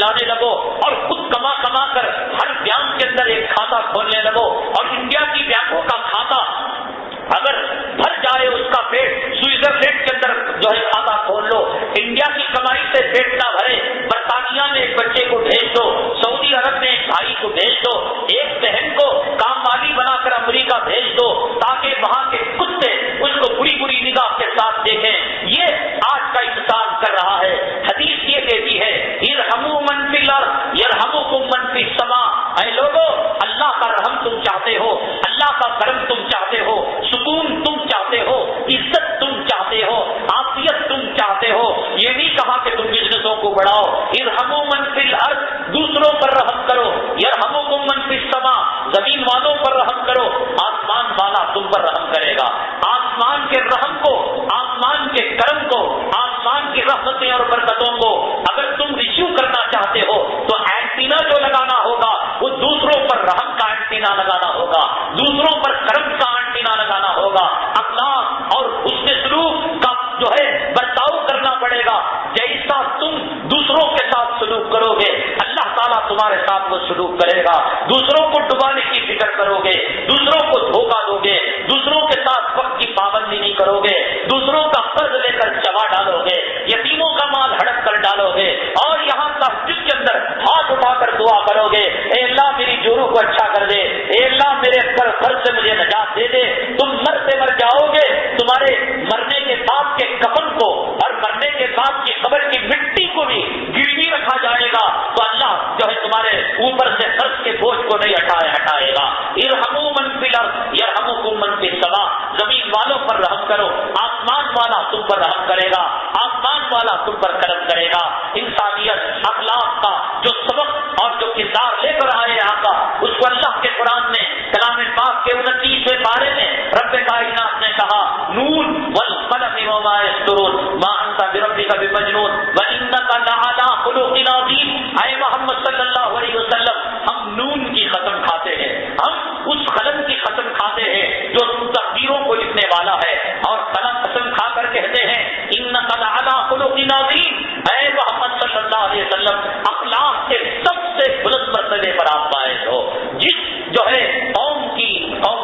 کھلانے لگو اور خود کما کما کر ہر بینک کے اندر ایک کھاتا کھولنے لگو، اور انڈیا کی بینکوں کا کھاتا اگر بھر جائے اس کا پیٹ، سوئٹزرلینڈ کے اندر جو ہے کھاتا کھول لو، انڈیا کی کمائی سے پیٹ نہ بھرے، برطانیہ میں ایک بچے کو بھیج دو، سعودی عرب میں ایک بھائی کو بھیج دو، ایک بہن کو کام والی بنا کر امریکہ بھیج دو، تاکہ وہاں کے کتے اس کو بری بری نگاہ کے ساتھ دیکھیں۔ یہ آج کا انسان کر رہا ہے۔ حدیث یہ کہتی ہے ارحموا من فی الارض یرحمکم من فی السماء، اے لوگو اللہ کا رحم تم چاہتے ہو، اللہ کا کرم تم چاہتے ہو، سکون تم چاہتے ہو، عزت تم چاہتے ہو، عافیت تم چاہتے ہو، یہ نہیں کہا کہ تم بزنسوں کو بڑھاؤ۔ ارحموا من فی الارض، دوسروں پر رحم کرو، یرحمکم من فی السماء، زمین والوں پر رحم کرو، آسمان والا تم پر رحم کرے گا۔ آسمان کے رحم کو، آسمان کے کرم کو، آسمان کی رحمتیں اور برکتوں کو اگر تم ریسیو کرنا چاہتے ہو تو اینٹینا جو لگانا ہوگا وہ دوسروں پر رحم کا اینٹینا لگانا ہوگا، دوسروں پر کرم کا اینٹینا لگانا ہوگا، اخلاق اور حسن سلوک کا جو ہے برتاؤ کرنا پڑے گا۔ جیسا تم دوسروں کے ساتھ سلوک کرو گے اللہ تعالیٰ تمہارے ساتھ وہ سلوک کرے گا۔ دوسروں کو ڈبانے کی فکر کرو گے، دوسروں کو دھوکہ دو گے، دوسروں کے ساتھ وقت کی پابندی نہیں کرو گے، دوسروں کا قرض لے کر چبا ڈالو گے، یتیموں کا مال ہڑپ کر ڈالو گے، اور یہاں تہجد کے اندر ہاتھ اٹھا کر دعا کرو گے اے اللہ میری جوروں کو اچھا کر دے، اے اللہ میرے قرض سے مجھے نجات دے دے۔ تم مرتے مر جاؤ گے، تمہارے مرنے کے بعد کے کفن کو اور مرنے کے بعد کی قبر کی مٹی کو بھی گروی رکھا جائے گا، تو اللہ جو ہے تمہارے اوپر سے قرض کے بوجھ کو نہیں ہٹائے گا۔ ارحموا من فی الارض یرحمکم من فی السماء، زمین والوں پر رحم کرو، آسمان والا تم پر رحم کرے گا، آسمان والا تم پر کرم کرے گا۔ انسانیت اخلاق کا جو سبق اور جو کردار لے کر آئے آقا، اس کو اللہ کے قرآن نے کلام پاک کے 29ویں پارے میں رب کائنات نے کہا نون والقلم وما یسطرون ما انت بربک بمجنون وانک لعلی خلق عظیم۔ اے محمد صلی اللہ علیہ وسلم، ہم نون کی قسم کھاتے ہیں، ہم اس قلم کی قسم کھاتے ہیں جو تقدیروں کو لکھنے والا ہے، اور قلم قسم کھا کر کہتے ہیں انک لعلی خلق عظیم۔ اے محمد صلی اللہ علیہ وسلم، اخلاق کے سب سے بلند مرتبے پر آپ فائز ہو۔ جس جو ہے قوم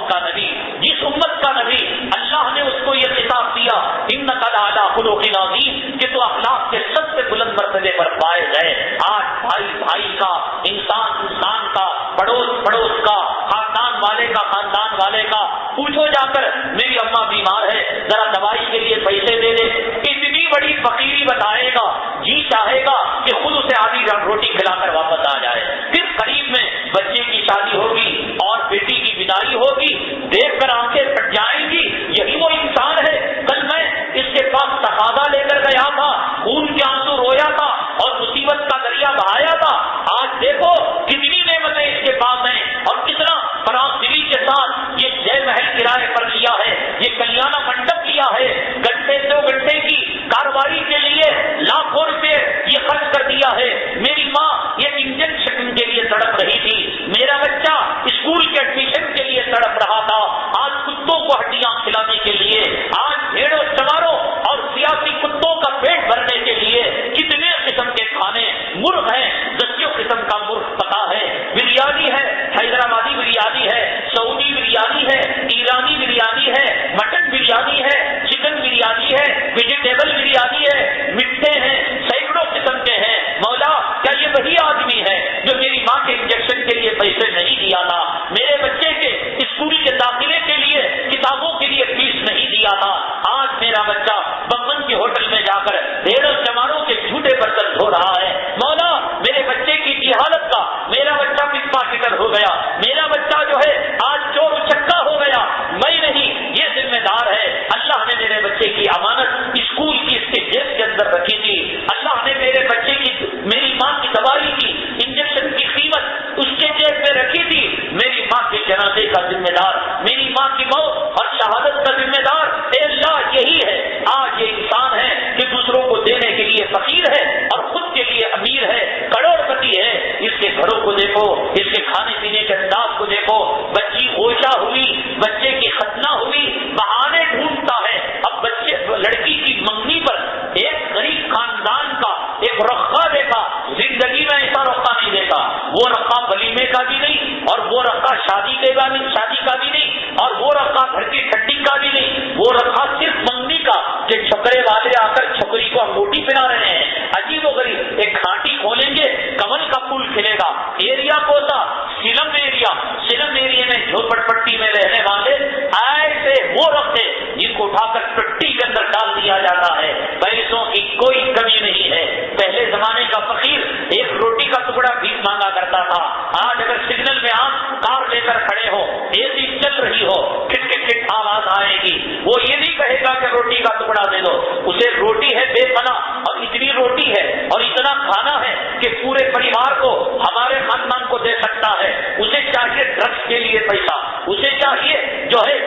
کا نبی، جس امت کا نبی، اللہ نے اس کو یہ خطاب دیا انک لعلی خلق عظیم کہ تو اخلاق کے سب سے بلند مرتبے پر فائز ہے۔ آج بھائی بھائی کا، انسان کا، پڑوس کا، خاندان والے کا پوچھو جا کر میری اماں بیمار ہے ذرا دوائی کے لیے پیسے دے دے، اتنی بڑی فقیری بتائے گا، جی چاہے گا کہ خود اسے آدھی روٹی کھلا کر واپس آ جائے۔ پھر قریب میں بچے کی شادی ہوگی اور بیٹی کی بدائی ہوگی، دیکھ کر آنکھیں پھٹ جائیں گی، یہی وہ انسان ہے کل میں اس کے پاس تقاضا لے کر گیا تھا، خون کے آنسو رویا تھا اور مصیبت کا دریا بہایا تھا۔ آج دیکھو کتنی نعمتیں اس کے پاس ہیں اور کتنا فراغ دلی کے ساتھ یہ جے محل کرائے پر لیا ہے، یہ کلیانہ منڈپ لیا ہے، گھنٹے 2 گھنٹے کی کاروباری کے لیے لاکھوں روپے یہ خرچ کر دیا ہے۔ میری ماں یہ انجیکشن کے لیے تڑپ رہی تھی، میرا بچہ اسکول کے ایڈمیشن کے لیے تڑپ رہا تھا، آج کتوں کو ہڈیاں کھلانے کے لیے، آج بھیڑوں چماروں اور سیاسی کتوں کا پیٹ بھرنے کے لیے کتنے قسم کے کھانے، مرغ ہیں، 10 قسم کا مرغ پکا ہے، بریانی ہے، حیدرآبادی بریانی ہے، سعودی بریانی ہے، ایرانی بریانی ہے، مٹن بریانی ہے، چکن بریانی ہے، ویجیٹیبل بریانی ہے، مٹھے ہیں، سینکڑوں قسم کے ہیں۔ مولا کیا یہ وہی آدمی ہے جو میری ماں کے انجیکشن کے لیے پیسے نہیں دیا تھا، میرے بچے کے اسکول کے داخلے کے لیے کتابوں کے لیے فیس نہیں دیا تھا؟ آج میرا بچہ بمبن کے ہوٹل میں جا کر بھیڑوں چماروں کے جھوٹے برتن دھو رہا ہے۔ مولا میرے بچے کی جہالت کا، میرا بچہ پک پاکٹر ہو گیا، میرا بچہ جو ہے آج چور چکا ہو گیا، میں نہیں، یہ ذمہ دار ہے۔ اللہ نے میرے بچے کی امانت اسکول کی اس کے جیب کے اندر رکھی تھی، اللہ نے میرے بچے کی، میری ماں کی دوائی کی، انجیکشن کی قیمت اس کے جیب میں رکھی تھی، میری ماں کے جنازے کا ذمہ دار، میری ماں کی موت اور شہادت کا ذمہ دار اے اللہ یہی ہے۔ آج یہ انسان ہے کہ دوسروں کو دینے کے لیے فقیر ہے اور خود کے لیے امیر ہے، کروڑ پتی ہے۔ اس کے گھروں کو دیکھو، اس کے کھانے پینے کے انداز کو دیکھو، بچی ہوشا ہوئی، بچے کی ختنہ ہوئی، بہانے ڈھونڈتا ہے۔ اب بچے لڑکی کی منگنی پر ایک غریب خاندان کا ایک رخا دیکھا، زندگی میں ایسا وہ رقہ ولیمے کا بھی نہیں اور وہ رقہ شادی کا بھی نہیں اور وہ رقہ گھر کی ٹھنڈی کا بھی نہیں، وہ رقہ صرف منگنی کا کہ چھکرے والے آ کر چھکری کو انگوٹھی پہنا رہے ہیں۔ عجیب و غریب، ایک گھاٹی کھولیں گے کمل کا پھول کھلے گا۔ ایریا کوسا سلم ایریا میں جھوپڑ پٹی میں رہنے والے ایسے وہ رکھتے جن کو اٹھا کر پٹی کے اندر ڈال دیا جاتا ہے، پیسوں کی کوئی کمی نہیں ہے۔ پہلے زمانے کا فقیر ایک روٹی کا ٹکڑا بھی مانگا کرتا تھا۔ آج اگر سگنل میں آپ کار لے کر کھڑے ہو، اے سی چل رہی ہو، کٹ کٹ کٹ آواز آئے گی، وہ یہ نہیں کہے گا کہ روٹی کا ٹکڑا دے دو، اسے روٹی ہے بے پناہ اور اتنی روٹی ہے اور اتنا کھانا ہے کہ پورے پریوار کو، ہمارے خاندان کو دے سکتا ہے۔ اسے چاہیے ڈرگس کے لیے پیسہ، اسے چاہیے جو ہے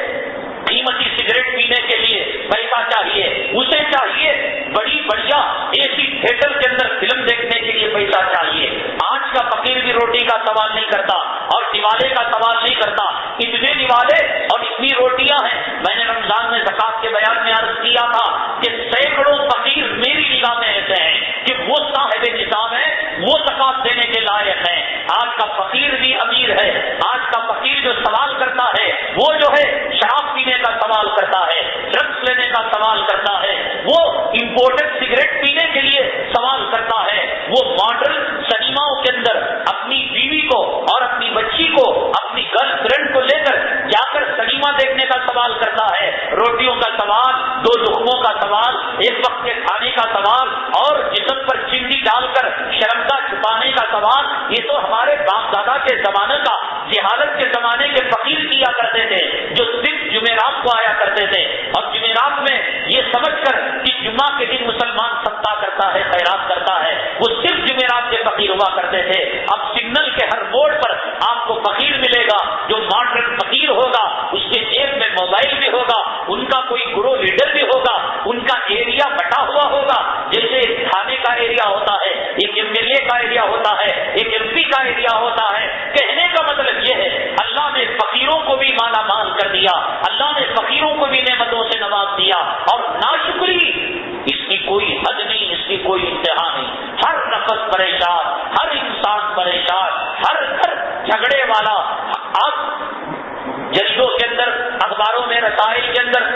قیمتی سگریٹ پینے کے لیے پیسہ چاہیے، اسے چاہیے بڑی بڑھیا اے سی تھیٹر کے اندر فلم دیکھنے کے لیے پیسہ چاہیے۔ آج کا فقیر بھی روٹی کا سوال نہیں کرتا اور نوالے کا سوال نہیں کرتا۔ اتنے نوالے اور اتنی روٹیاں ہیں، میں نے رمضان میں زکات کے بیان میں عرض کیا تھا کہ سینکڑوں فقیر میری نگاہ میں ایسے ہیں کہ وہ صاحب نظام ہے، وہ زکات دینے کے لائق ہیں۔ آج کا فقیر بھی امیر ہے، آج کا فقیر جو سوال کرتا ہے وہ جو ہے شراب پینے کا سوال کرتا ہے، ڈرگس لینے کا سوال کرتا ہے، وہ امپورٹڈ سگریٹ پینے کے لیے سوال کرتا ہے، وہ ماڈرن سنیماؤں کے اندر اپنی بیوی کو اور اپنی بچی کو، اپنی گرل فرینڈ کو لے کر جا کر سنیما دیکھنے کا سوال کرتا ہے۔ روٹیوں کا سوال، دو لقموں کا سوال، ایک وقت کے کھانے کا سوال اور جسم پر چنی ڈال کر شرمگاہ چھپانے کا سوال، یہ تو ہمارے باپ دادا کے زمانے کا، جہالت کے زمانے کے فقیر کیا کرتے تھے، جو صرف جمعرات کو آیا کرتے تھے اور جمعرات میں یہ سمجھ کر کہ جمعہ کے دن مسلمان صدقہ کرتا ہے، خیرات کرتا ہے، وہ صرف جمعرات کے فقیر ہوا کرتے تھے۔ اب سگنل کے ہر موڑ پر آپ کو فقیر ملے گا جو ماڈرن فقیر ہوگا، اس کے جیب میں موبائل بھی ہوگا، ان کا کوئی گروہ لیڈر بھی ہوگا، ان کا ایریا بٹا ہوا ہوگا، جیسے ایک تھانے کا ایریا ہوتا ہے، ایک MLA کا ایریا ہوتا ہے، ایک MP کا ایریا ہوتا ہے۔ کہنے کا مطلب یہ ہے اللہ نے فقیروں کو بھی مالا مال کر دیا، اللہ نے فقیروں کو بھی نعمتوں سے نواز دیا، اور ناشکری اس کی کوئی حد نہیں، اس کی کوئی انتہا نہیں۔ ہر نفس پریشان، ہر انسان پریشان، ہر گھر جھگڑے والا۔ آپ جریدوں کے اندر، اخباروں میں، رسائل کے اندر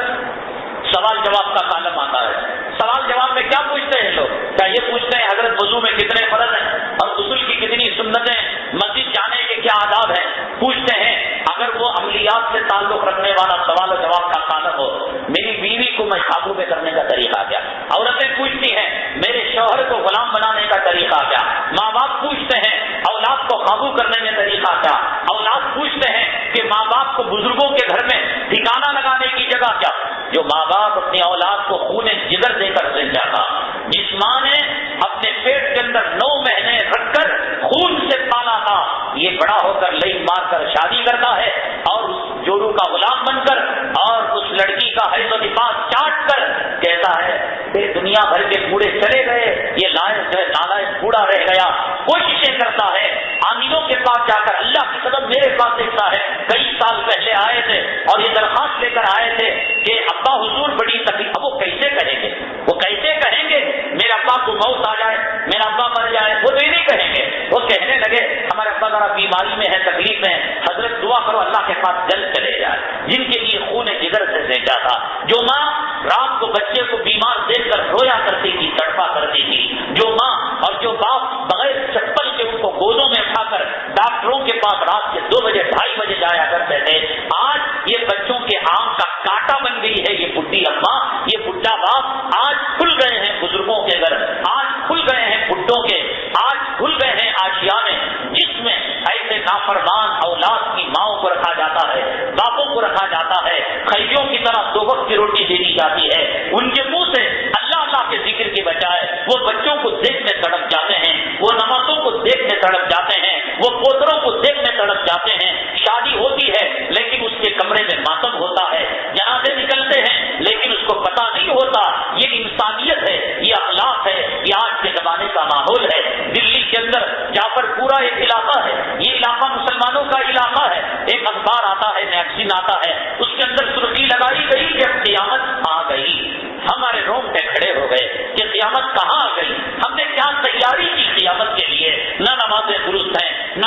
سوال جواب کا کالم آتا ہے۔ سوال جواب میں کیا پوچھتے ہیں لوگ؟ کیا یہ پوچھتے ہیں حضرت وضو میں کتنے فرض ہیں اور غسل کی کتنی سنتیں، مسجد جانے کے کیا آداب ہیں؟ پوچھتے ہیں۔ اگر وہ عملیات سے تعلق رکھنے والا سوال و جواب کا کالم ہو، میری بیوی کو میں قابو میں کرنے کا طریقہ کیا؟ عورتیں پوچھتی ہیں میرے شوہر کو غلام بنانے کا طریقہ کیا؟ ماں باپ پوچھتے ہیں اولاد کو قابو کرنے میں طریقہ کیا؟ اولاد پوچھتے ہیں کہ ماں باپ کو بزرگوں کے گھر میں ٹھکانہ لگانے کی جگہ کیا؟ جو ماں باپ اپنی اولاد کو خون جگر دے کر سنجا تھا، جس ماں نے اپنے پیٹ کے اندر 9 مہینے رکھ کر خون سے پالا تھا، یہ بڑا ہو کر لئی مار کر شادی کرتا ہے اور اس جوڑو کا غلام بن کر اور اس لڑکی کا حیض و نفاس چاٹ کر کہتا ہے کہ دنیا بھر کے بوڑھے چلے گئے، یہ لائق ہے نالائق بوڑھا رہ گیا۔ کوششیں کرتا ہے، عاملوں کے پاس جا کر اللہ کی قدم میرے پاس دیکھتا ہے، کئی سال پہلے آئے تھے اور یہ درخواست لے کر آئے تھے کہ ابا حضور بڑی تکلیف۔ اب وہ کیسے کہیں گے، وہ کیسے کہیں گے میرے ابا کو موت آ جائے، میرا ابا مر جائے؟ وہ تو یہ نہیں کہیں گے، وہ کہنے لگے ہمارے ابا ذرا بیماری میں ہے، تکلیف میں، حضرت دعا کرو اللہ کے پاس جلد چلے جائے۔ جن کے لیے خون جگر سے سینچا تھا، جو ماں رات کو بچے کو بیمار دیکھ کر رویا کرتی تھی، تڑپا کرتی تھی، جو ماں اور جو باپ بغیر چپل کے ان کو گودوں میں اٹھا کر ڈاکٹروں کے پاس رات کے 2 بجے 2:30 بجے جایا کرتے تھے، آج یہ بچوں کے آنکھ کا کاٹا بن گئی ہے یہ بڈھی اماں، یہ بڈھا باپ۔ آج کھل گئے ہیں بزرگوں کے گھر، آج کھل گئے ہیں بڈھوں کے، آج کھل گئے ہیں آشیا میں، جس میں ایسے نافرمان اولاد کی ماؤں کو رکھا جاتا ہے، باپوں کو رکھا جاتا ہے، قیدیوں کی طرح 2 وقت کی روٹی دے دی جاتی ہے۔ ان کے منہ سے اللہ اللہ کے ذکر کے بجائے وہ بچوں کو دیکھنے تڑپ جاتے ہیں، وہ نمازوں کو دیکھنے تڑپ جاتے ہیں، وہ پوتروں کو دیکھنے تڑپ جاتے ہیں۔ شادی ہوتی ہے لیکن اس کے کمرے میں ماتم ہوتا ہے، جنازے نکلتے ہیں لیکن اس کو پتا نہیں ہوتا یہ انسانیت ہے، یہ اخلاق ہے، یہ آج کے زمانے کا ماحول ہے۔ دلی کے اندر جہاں پر پورا ایک علاقہ ہے، یہ علاقہ مسلمانوں کا علاقہ ہے، ایک اخبار آتا ہے، میگزین آتا ہے، اس کے اندر سرخی لگائی گئی کہ قیامت آ گئی۔ ہمارے رونگٹے کھڑے ہو گئے کہ قیامت کہاں آ گئی؟ ہم نے کیا تیاری کی قیامت کے لیے؟ نہ نمازیں درست ہیں، نہ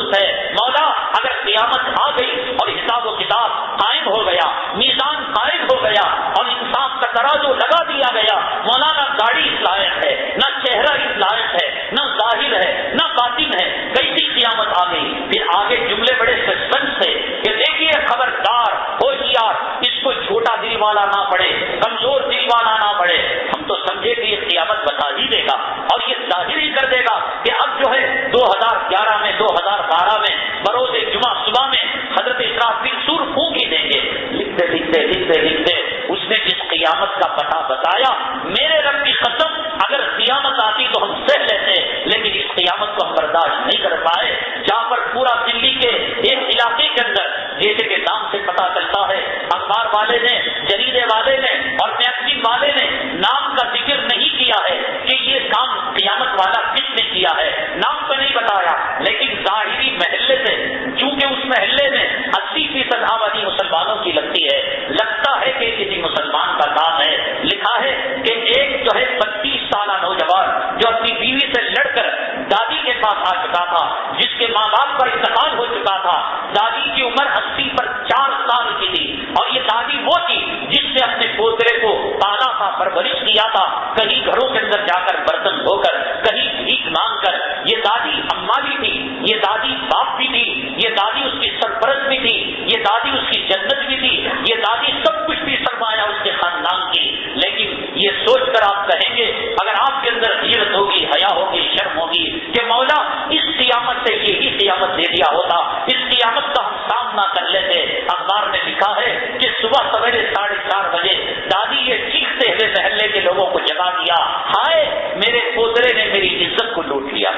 درست ہے مولا اگر قیامت آ گئی اور حساب و کتاب قائم ہو گیا، میزان قائم ہو گیا اور انصاف کا ترازو لگا دیا گیا، مولانا گاڑی اس لائق ہے، نہ چہرہ اس لائق ہے، نہ ظاہر ہے، نہ باطن ہے، کیسی قیامت آ گئی؟ پھر آگے جملے بڑے سسپنس سے کہ دیکھیے خبردار ہوشیار، اس کو چھوٹا دل والا نہ پڑے، کمزور دل والا نہ پڑے۔ ہم تو سمجھے کہ یہ قیامت بتا ہی دے گا اور یہ ظاہر ہی کر دے گا کہ اب جو ہے 2011 میں 2012 میں بروز جمعہ صبح میں حضرت اسرافیل سور پھونک ہی دیں گے۔ لکھتے لکھتے لکھتے لکھتے اس نے جس قیامت کا پتہ بتایا، میرے رب کی قسم اگر قیامت آتی تو ہم سہ لیتے، لیکن اس قیامت کو ہم برداشت نہیں کر پائے، جہاں پر پورا دلی کے ایک علاقے کے اندر جیسے کہ نام سے پتہ چلتا ہے، اخبار والے نے، جریدے والے نے اور میگزین والے نے نام کا ذکر نہیں کیا ہے کہ یہ کام قیامت والا کس نے کیا ہے، نام تو نہیں بتایا، لیکن ظاہری محلے سے چونکہ اس محلے میں 80% آبادی مسلمانوں کی لگتی ہے، لگتا ہے کہ کسی مسلمان کا کام ہے، لکھا ہے کہ ایک جو ہے 32 سالہ نوجوان جو اپنی بیوی سے لڑ کر دادی کے پاس آ چکا تھا، جس کے ماں باپ کا انتقال ہو چکا تھا، دادی کی عمر 80 پر 4 سال کی تھی اور یہ دادی وہ تھی جس نے اپنے پوترے کو پالا تھا، پرورش کیا تھا، کہیں گھروں کے اندر جا کر برتن دھو کر، کہیں بھیک مانگ کر، یہ دادی اماں بھی تھی، یہ دادی باپ بھی تھی، یہ دادی اس کی سرپرست بھی تھی، یہ دادی اس کی جنت بھی تھی، یہ دادی سب کچھ بھی سرمایہ اس کے خاندان کی۔ لیکن یہ سوچ کر آپ کہیں گے اگر آپ کے اندر غیرت ہوگی، حیا ہوگی، شرم ہوگی کہ مولا اس قیامت سے یہی قیامت دے دیا ہوتا، اس قیامت کا ہم سامنا کر لیتے۔ اخبار میں لکھا ہے کہ صبح سویرے 4:30 بجے دادی یہ چیختے ہوئے محلے کے لوگوں کو جگا دیا، ہائے میرے پوترے نے میری عزت کو لوٹ لیا۔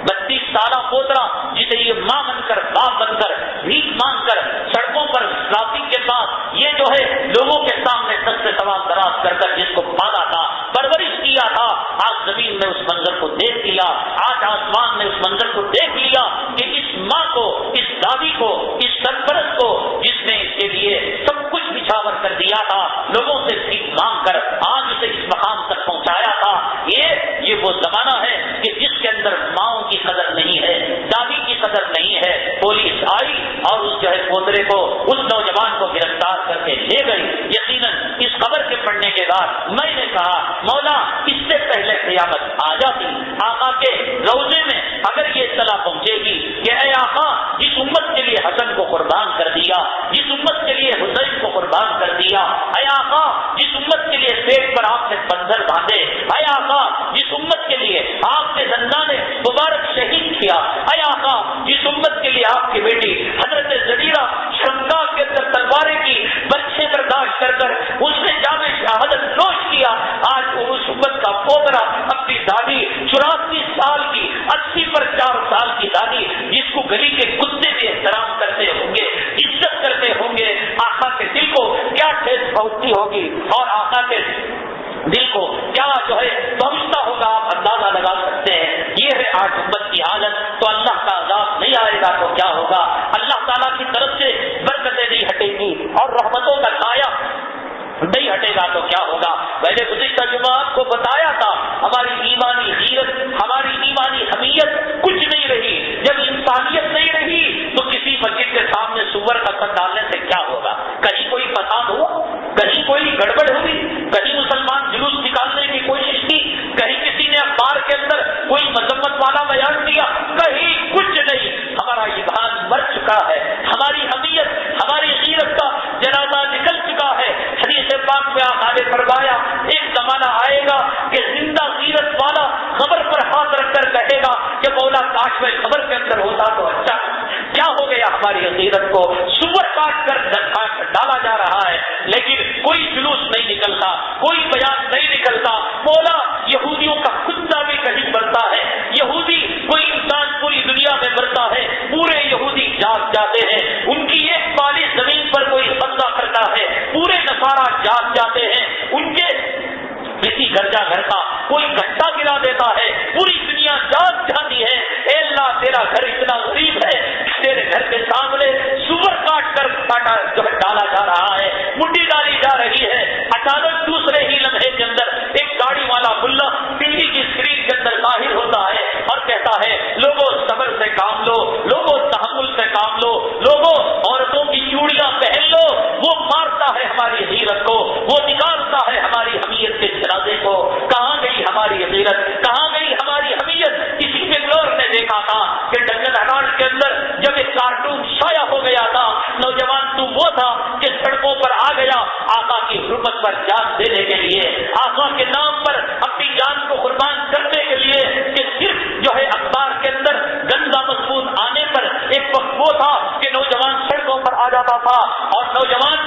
32 سالہ پوترا جسے یہ ماں بن کر، باپ بن کر، بھیک مانگ کر، سڑکوں پر ٹرافک کے پاس یہ جو ہے لوگوں کے سامنے سب سے سوال دراز کر کر جس کو پالا تھا، پرورش کیا تھا، آج زمین میں اس منظر کو دیکھ لیا، آج آسمان میں اس منظر کو دیکھ لیا کہ اس ماں کو، اس دادی کو، اس سرپرست کو جس نے اس کے لیے سب کچھ بچھاور کر دیا تھا، لوگوں سے بھیک مانگ کر آج اسے اس مقام تک پہنچایا تھا، یہ وہ زمانہ ہے کہ جس کے اندر ماؤں کی قدر نہیں ہے، دادی کی قدر نہیں ہے۔ پولیس آئی اور اس جو ہے پوترے کو، اس نوجوان کو گرفتار کر کے لے گئی۔ یقیناً اس خبر کے پڑھنے کے بعد میں نے کہا مولا اس سے پہلے قیامت آ جاتی، آقا کے روضے میں اگر یہ اطلاع پہنچے گی کہ اے آقا جس امت کے لیے حسن کو قربان کر دیا، جس امت کے لیے حسین کو قربان کر دیا، اے آقا جس امت کے لیے پیٹ پر آپ نے بندر باندھے، اے آقا جس امت کے لیے آپ نے دندان مبارک شہید کیا، اے آقا جس امت کے لیے آپ کی بیٹی حضرت زبیرہ شرمگاہ کے اندر تلواریں کی بچے برداشت کر کر اس نے جام شہادت نوش کیا، آج اس امت کا پوترا اپنی دادی 84 سال کی، 80 پر 4 سال کی دادی جس کو گلی کے کتے بھی احترام کرتے ہوں گے، عزت کرتے ہوں گے، آقا کے دل کو کیا ٹھیس پہنچتی ہوگی اور آقا کے دل کو کیا جو ہے پہنچتا ہوگا، آپ اندازہ لگا سکتے ہیں۔ یہ ہے آج امت کی حالت، تو اللہ کا عذاب نہیں آئے گا تو کیا ہوگا؟ اللہ تعالیٰ کی طرف سے برکتیں نہیں ہٹیں گی اور رحمتوں کا سایہ نہیں ہٹے گا تو کیا ہوگا؟ میں نے گزشتہ جمعہ آپ کو بتایا تھا ہماری ایمانی غیرت، ہماری ایمانی حمیت کچھ نہیں رہی۔ جب انسانیت نہیں رہی تو کسی مسجد کے سامنے سور کا سر ڈالنے سے کیا ہوگا؟ کہیں کوئی فساد ہوا، کہیں کوئی گڑبڑ ہوئی، کہیں مسلمان جلوس نکالنے کی کوشش کی، کہیں کسی نے اخبار کے اندر کوئی مذمت والا بیان دیا، کہیں کچھ نہیں۔ ہمارا ایمان مر چکا ہے، ہماری حمیت، ہماری غیرت کا جنازہ نکل چکا ہے۔ حدیث پاک میں آقا نے فرمایا ایک زمانہ آئے گا کہ زندہ غیرت والا قبر پر ہاتھ رکھ کر کہے گا کہ مولا کاش میں قبر کے اندر ہوتا تو اچھا۔ کیا ہو گیا ہماری غیرت کو؟ سور کاٹ کر ڈالا جا رہا ہے، لیکن کوئی جلوس نہیں نکلتا، کوئی بیان نہیں نکلتا۔ مولا یہودیوں کا کتا بھی کہیں مرتا ہے، یہودی کوئی انسان پوری دنیا میں مرتا ہے، پورے یہودی جاگ جاتے ہیں، ان کی ایک پالی زمین پر کوئی قبضہ کرتا ہے، پورے نصارہ جاگ جاتے ہیں، ان کے کسی گرجا گھر کا کوئی گھٹا گرا دیتا ہے، پوری دنیا جاگ جاتی ہے۔ اے اللہ تیرا گھر اتنا غریب ہے، تیرے گھر کے سامنے سور کاٹ کر ڈالا جا رہا ہے، منڈی ڈالی جا رہی ہے۔ اچانک دوسرے ہی لمحے کے اندر ایک گاڑی والا ملا ٹی وی کی اسکرین کے اندر ظاہر ہوتا ہے اور کہتا ہے لوگوں صبر سے کام لو، لوگوں وہ نکالتا ہے ہماری حمیت کے جنازے کو. کہاں گئی ہماری غیرت, کہاں گئی ہماری حمیت؟ اسی بنگلور نے دیکھا تھا کہ ڈنگل ہراڑ کے اندر جب ایک کارٹون شائع ہو گیا تھا, نوجوان تو وہ تھا کہ سڑکوں پر آ گیا آقا کی حرمت پر جان دینے کے لیے, آقا کے نام پر اپنی جان کو قربان کرنے کے لیے, کہ صرف جو ہے اخبار کے اندر گندا مضمون آنے پر ایک وقت وہ تھا کہ نوجوان سڑکوں پر آ جاتا تھا اور نوجوان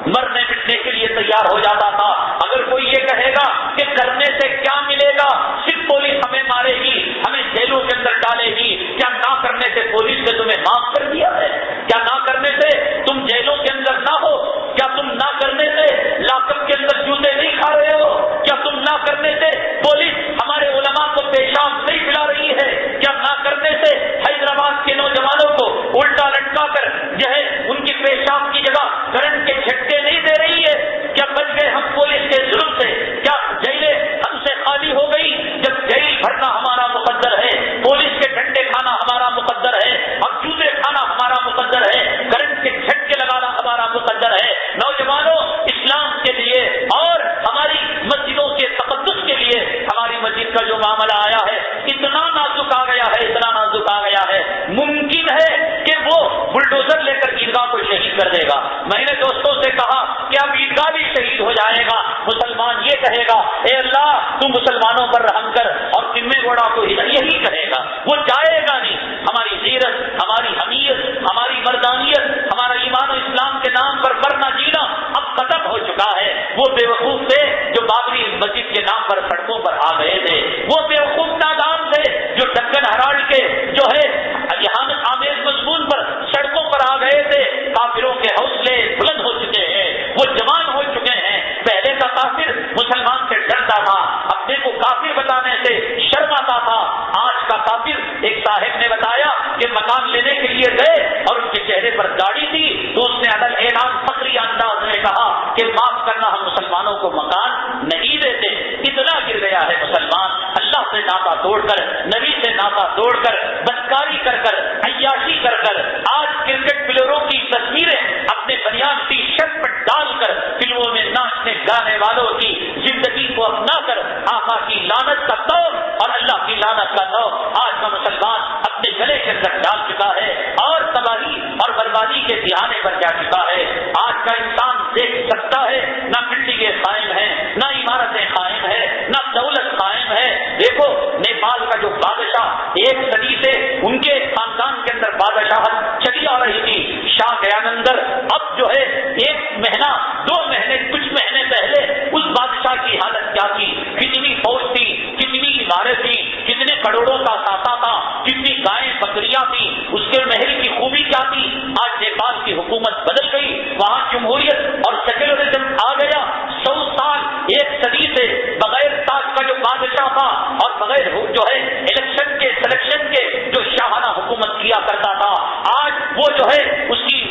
مرنے مٹنے کے لیے تیار ہو جاتا تھا. اگر کوئی یہ کہے گا کہ کرنے سے کیا ملے گا, صرف پولیس ہمیں مارے گی, ہمیں جیلوں کے اندر ڈالے گی, کیا نہ کرنے سے پولیس نے تمہیں معاف کر دیا ہے؟ کیا نہ کرنے سے تم جیلوں کے اندر نہ ہو؟ کیا تم نہ کرنے سے لاک اپ کے اندر جوتے نہیں کھا رہے ہو؟ کیا تم نہ کرنے سے پولیس ہمارے علماء کو پیشاب نہیں پلا رہی ہے؟ کیا نہ کرنے سے حیدرآباد کے نوجوانوں کو الٹا لٹکا کر جو ہے ان کی پیشاب کی جگہ کرنٹ کے جھٹکے نہیں دے رہی ہے؟ کیا بچ گئے ہم پولیس کے ظلم سے؟ کیا جیلیں ہم سے خالی ہو گئی؟ جب جیل بھرنا ہمارا مقدر ہے, پولیس کے ڈنڈے کھانا ہمارا مقدر ہے, اور جوتے کھانا ہمارا مقدر ہے, کرنٹ کے جھٹکے لگانا ہمارا مقدر ہے. نوجوانوں, اسلام کے لیے اور ہماری مسجدوں کے تقدس کے لیے ہماری مسجد کا جو معاملہ آیا ہے اتنا نازک آ گیا ہے, اتنا نازک آ گیا ہے, ممکن ہے کہ وہ بلڈوزر لے کر عیدگاہ کو شہید کر دے گا. میں نے دوستوں سے کہا کہ اب عیدگاہ بھی شہید ہو جائے گا. مسلمان یہ کہے گا اے اللہ تو مسلمانوں پر رحم کر, اور ذمہ گوڑا کو یہی کہے گا, وہ جائے گا نہیں. ہماری غیرت, ہماری حمیت, ہماری مردانیت, ہمارا ایمان و اسلام کے نام پر مرنا جینا اب ختم ہو چکا ہے. وہ بیوقوف تھے جو بابری مسجد کے نام پر سڑکوں پر آ گئے تھے, وہ بیوقوف نادان تھے جو ڈنگل ہراڑ کے جو ہے اذہانت آمیز مضمون پر سڑکوں پر آ گئے تھے. کافروں کے حوصلے بلند ہو چکے ہیں, وہ جوان ہو چکے ہیں. پہلے کا کافر مسلمان سے ڈرتا تھا, اپنے کو کافر بتانے سے شرماتا تھا. آج کا کافر, ایک صاحب نے بتایا کہ مکان لینے کے لیے گئے اور اس کے چہرے پر داڑھی تھی, تو اس نے عدل اعلان فخری انداز میں کہا کہ معاف کرنا, ہم مسلمانوں کو مکان نہیں دیتے. اتنا گر گیا ہے مسلمان, اللہ سے ناطا توڑ کر, نبی سے ناطا توڑ کر, بدکاری کر کر, عیاشی کر کر, آج کرکٹ پلیئروں کی تصویریں اپنے بنیاد ٹی شرٹ پر ڈال کر فلموں میں ناچنے گانے والوں کی زندگی کو اپنا کر آقا کی لعنت کا دور اور اللہ کی لعنت کا دور آج کا مسلمان اپنے گلے کے اندر ڈال چکا ہے اور تباہی اور بربادی کے دہانے پر جا چکا ہے. آج کا انسان دیکھ سکتا ہے, نہ بلڈنگیں قائم ہیں, نہ عمارتیں قائم ہیں, نہ دولت قائم ہے. دیکھو نیپال کا جو بادشاہ, ایک صدی سے ان کے خاندان کے اندر بادشاہت چلی آ رہی تھی, شاہ گیانندر. اب جو ہے ایک مہینہ 2 مہینے کچھ مہینے پہلے اس بادشاہ کی حالت کیا تھی, کتنی فوج تھی, کتنی عمارت تھی, کتنے کروڑوں کا ساتھا تھا, کتنی گائیں بکریاں تھی, اس کے محل کی خوبی کیا تھی. آج نیپال کی حکومت بدل گئی, وہاں جمہوریت اور سیکولرزم آ گیا. 100 سال ایک صدی سے بغیر تاج کا جو بادشاہ تھا اور بغیر جو ہے الیکشن کے سلیکشن کے جو شاہانہ حکومت کیا کرتا تھا, آج وہ جو ہے اس کی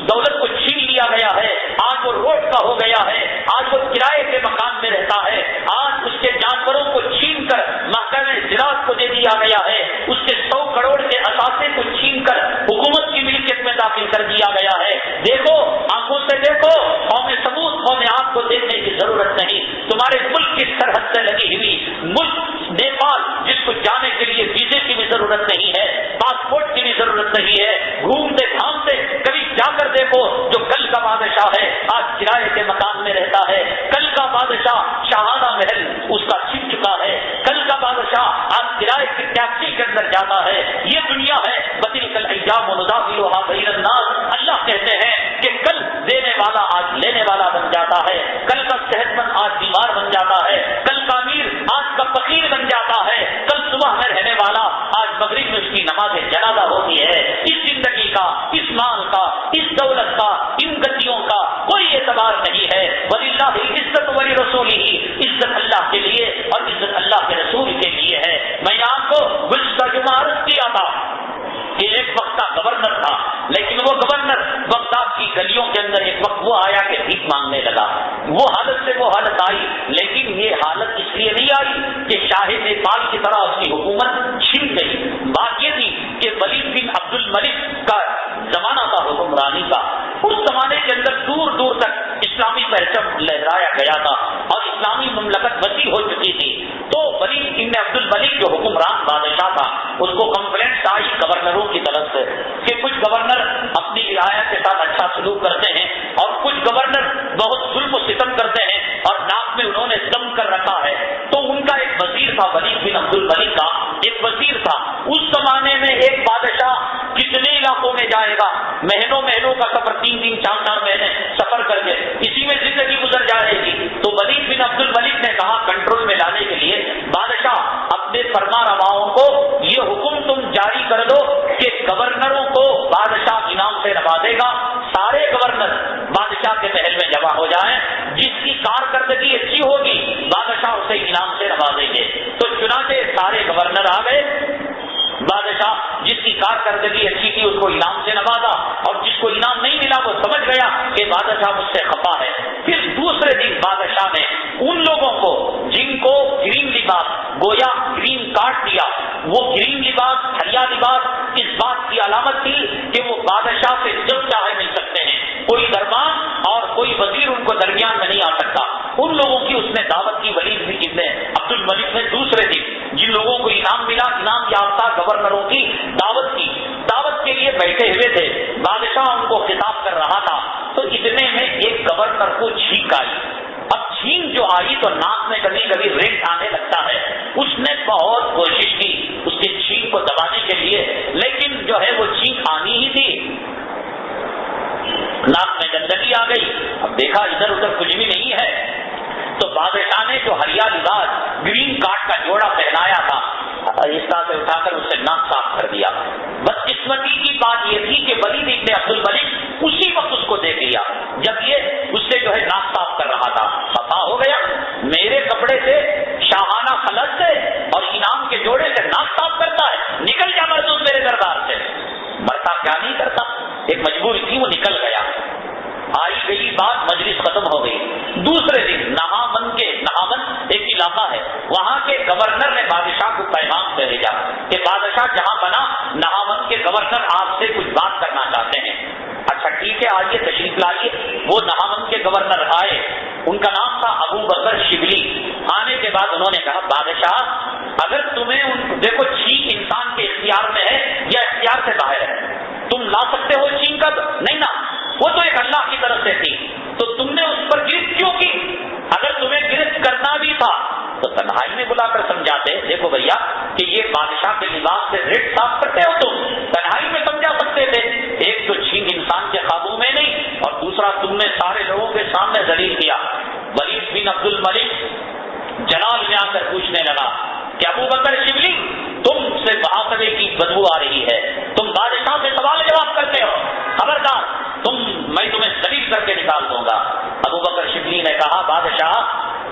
دولت کو چھین لیا گیا ہے. آج وہ روڈ کا ہو گیا ہے, آج وہ کرائے کے مکان میں رہتا ہے, آج اس کے جانوروں کو چھین کر محکمہ زراعت کو دے دیا گیا ہے, اس کے 100 کروڑ کے اثاثے کو چھین کر حکومت کی ملکیت میں داخل کر دیا گیا ہے. دیکھو, آنکھوں سے دیکھو, قوم ثبوت قوم آپ کو دیکھنے کی ضرورت نہیں. تمہارے ملک کی سرحد سے لگی ہوئی ملک نیپال, جس کو جانے کے لیے ویزے کی بھی ضرورت نہیں ہے, پاسپورٹ کی بھی ضرورت نہیں ہے, گھومتے گھامتے کبھی جا کر دیکھو. جو کل کا بادشاہ ہے آج کرائے کے مکان میں رہتا ہے, کل کا بادشاہ شاہانہ محل اس کا چھن چکا ہے, کل کا بادشاہ آج کرائے کی ٹیکسی کے اندر جاتا ہے. یہ دنیا ہے. بتلک الایام نداولها بین الناس. اللہ کہتے ہیں کہ کل دینے والا آج لینے والا بن جاتا ہے, کل کا صحت مند آج بیمار بن جاتا ہے, کل کا امیر آج کا فقیر بن جاتا ہے, کل صبح میں رہنے والا آج مغرب میں اس کی نماز جنازہ ہوتی ہے. اس زندگی کا, اس مال کا, اس دولت کا, ان گدیوں کا کوئی اعتبار نہیں ہے. وللہ عزت ولرسولہ, عزت اللہ کے لیے اور عزت اللہ کے رسول کے لیے ہے. میں آپ کو گزشتہ جمعہ عرض کیا تھا کہ ایک وقت کا گورنر تھا, لیکن وہ گورنر بغداد کی گلیوں کے اندر ایک وقت وہ آیا کہ بھیک مانگنے لگا. وہ حالت سے وہ حالت آئی, لیکن یہ حالت اس لیے نہیں آئی کہ شاہ نیپال کی طرح اس کی حکومت چھن گئی. بات یہ تھی کہ ولید بن عبد الملک کا زمانہ تھا حکمرانی کا. اس زمانے کے اندر دور دور تک اسلامی پرچم لہرایا گیا تھا اور اسلامی مملکت وسیع ہو چکی تھی، تو ولید بن عبد الملک جو حکمران بادشاہ تھا اس کو کمپلینٹ آئی گورنروں کی طرف سے کہ کچھ گورنر اپنی رعایا کے ساتھ اچھا سلوک کرتے ہیں اور کچھ گورنر بہت ظلم و ستم کرتے ہیں اور ناک میں انہوں نے دم کر رکھا ہے۔ تو ان کا ایک وزیر تھا، ولید بن عبد الملک کا ایک وزیر تھا۔ اس زمانے میں ایک بادشاہ کتنے علاقوں میں جائے گا، مہینوں کا سفر، 3 4 مہینے سفر کر کے اسی میں زندگی گزر جائے گی۔ تو ولید بن عبد الملک نے کہا کنٹرول میں لانے کے لیے بادشاہ اپنے فرما رواؤں کو یہ حکم تم جاری کر دو کہ گورنروں کو بادشاہ انعام سے نوازے گا، سارے گورنر بادشاہ کے محل میں جمع ہو جائیں، جس کی کارکردگی اچھی ہوگی بادشاہ اسے انعام سے نوازیں گے۔ تو چنانچہ سارے گورنر آ گئے، بادشاہ جس کی کارکردگی اچھی تھی اس کو انعام سے نوازا اور جس کو انعام نہیں ملا وہ سمجھ گیا کہ بادشاہ مجھ سے خفا ہے۔ پھر دوسرے دن بادشاہ نے ان لوگوں کو جن کو گرین لباس گویا گرین کارڈ دیا، وہ گرین لباس ہریا لباس اس بات کی علامت تھی کہ وہ بادشاہ سے جب چاہے مل سکتے ہیں، کوئی دربان اور کوئی وزیر ان کو درمیان میں نہیں آ سکتا۔ ان لوگوں کی اس نے دعوت کی، ولید بن عبد الملک نے دوسرے دن جن لوگوں کو انعام ملا، انعام یافتہ گورنروں کی دعوت کی، دعوت کے لیے بیٹھے ہوئے تھے، بادشاہ ان کو خطاب کر رہا تھا۔ تو اتنے میں ایک گورنر کو چھینک آئی۔ اب چھینک جو آئی تو ناک میں کبھی کبھی رنگ آنے لگتا ہے، اس نے بہت کوشش کی اس کے چھینک کو دبانے کے لیے، لیکن جو ہے وہ چھینک آنی ہی تھی، ناک میں گندگی آ گئی۔ اب دیکھا ادھر ادھر کچھ بھی نہیں ہے، تو بادشاہ نے جو ہریا لباس گرین کارڈ کا جوڑا پہنایا تھا اس طرح سے اٹھا کر اسے ناک صاف کر دیا۔ بدقسمتی کی بات یہ تھی کہ ولید بن عبد الملک اسی وقت اس کو دیکھ لیا جب یہ اس سے جو ہے ناک صاف کر رہا تھا، خفا ہو گیا، میرے کپڑے سے شاہانہ خلط سے اور انعام کے جوڑے سے ناک صاف کرتا ہے، نکل جا مردود میرے دربار سے۔ مرتا کیا نہیں کرتا، ایک مجبوری تھی، وہ نکل گیا۔ آئی گئی بات، مجلس ختم ہو گئی۔ دوسرے دن نہامن ایک علاقہ ہے، وہاں کے گورنر نے بادشاہ کو پیغام بھیجا کہ بادشاہ جہاں بنا نہامن کے گورنر آپ سے کچھ بات کرنا چاہتے ہیں۔ اچھا ٹھیک ہے، آئیے تشریف لائیے۔ وہ نہامن کے گورنر آئے، ان کا نام تھا ابو بکر شبلی۔ آنے کے بعد انہوں نے کہا بادشاہ اگر تمہیں دیکھو چھینک انسان کے اختیار میں ہے یا اختیار سے باہر ہے، تم لا سکتے ہو چھینک کا؟ نہیں نا، وہ تو ایک اللہ کی طرف سے تھی، تو تم نے اس پر گرفت کیوں کی؟ اگر تمہیں گرفت کرنا بھی تھا تو تنہائی میں بلا کر سمجھاتے، دیکھو بھیا کہ یہ بادشاہ کے لباس سے ریٹ صاف کرتے ہو، تم تنہائی میں سمجھا سکتے تھے۔ ایک تو چھینک انسان کے قابو میں نہیں اور دوسرا تم نے سارے لوگوں کے سامنے ذلیل کیا۔ ولید بن عبد الملک جلال میں آ کر پوچھنے لگا کہ ابو بکر شبلی تم سے محاصرے کی بدبو آ رہی ہے، تم بادشاہ سے سوال جواب کرتے ہو، خبردار میں تمہیں ذلیل کر کے نکال دوں گا۔ ابو بکر شبلی نے کہا بادشاہ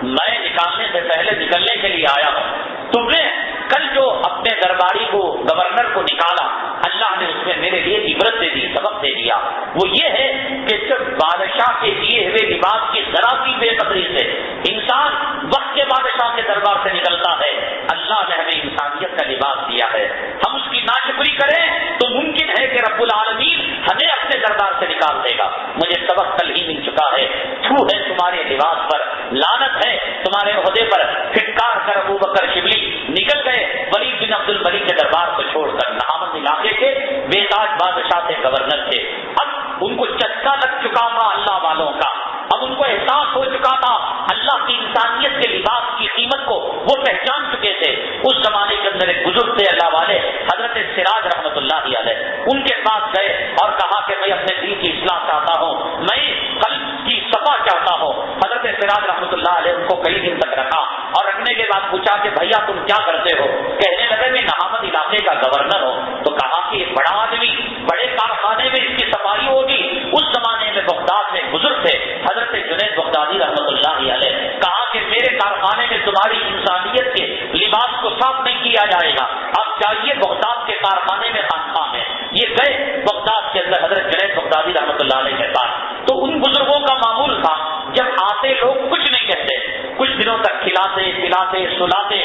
میں نکالنے سے پہلے نکلنے کے لیے آیا ہوں، تم نے کل جو اپنے درباری کو گورنر کو نکالا اللہ نے اس میں میرے لیے عبرت دے دی، سبق دے دیا، وہ یہ ہے کہ جب بادشاہ کے دیے ہوئے لباس کی ذرا سی بے قدری سے انسان وقت کے بادشاہ کے دربار سے نکلتا ہے، اللہ نے ہمیں انسانیت کا لباس دیا ہے، ہم اس کی ناشکری کریں تو ممکن ہے کہ رب العالمین ہمیں اپنے دربار سے نکال دے گا۔ مجھے سبق کل ہی مل چکا ہے، تھو ہے تمہارے لباس پر، لعنت ہے تمہارے عہدے پر۔ پھٹکار کر ابو بکر شبلی نکل گئے ولید بن عبد الملک کے دربار کو چھوڑ کر۔ نہامن علاقے کے بے تاج بادشاہ سے گورنر تھے، اب ان کو چسکا لگ چکا تھا اللہ والوں کا، اب ان کو احساس ہو چکا تھا اللہ کی انسانیت کے لباس کی قیمت کو وہ پہچان چکے تھے۔ اس زمانے کے اندر ایک بزرگ تھے اللہ والے حضرت سراج رحمت اللہ علیہ، ان کے پاس گئے اور کہا کہ میں اپنے دل کی اصلاح چاہتا ہوں، میں قلب کی صفا چاہتا ہوں۔ حضرت سراج رحمت اللہ علیہ ان کو کئی دن تک رکھا اور رکھنے کے بعد پوچھا کہ بھیا تم کیا کرتے ہو؟ کہنے لگے میں نہامن علاقے کا گورنر ہوں۔ تو کہا کہ ایک بڑا آدمی بڑے کارخانے میں اس کی صفائی ہوگی۔ اس زمانے میں بغداد میں بزرگ تھے حضرت جنید بغدادی رحمت اللہ علیہ، کہا کہ میرے کارخانے میں تمہاری انسانیت کے لباس کو صاف نہیں کیا جائے گا، اب چاہیے بغداد کے کارخانے میں خانقاہ ہے۔ یہ گئے بغداد کے اندر حضرت جنید بغدادی رحمت اللہ علیہ کے پاس، تو ان بزرگوں کا معمول تھا جب آتے لوگ کچھ نہیں کہتے، کچھ دنوں تک کھلاتے پلاتے سلاتے،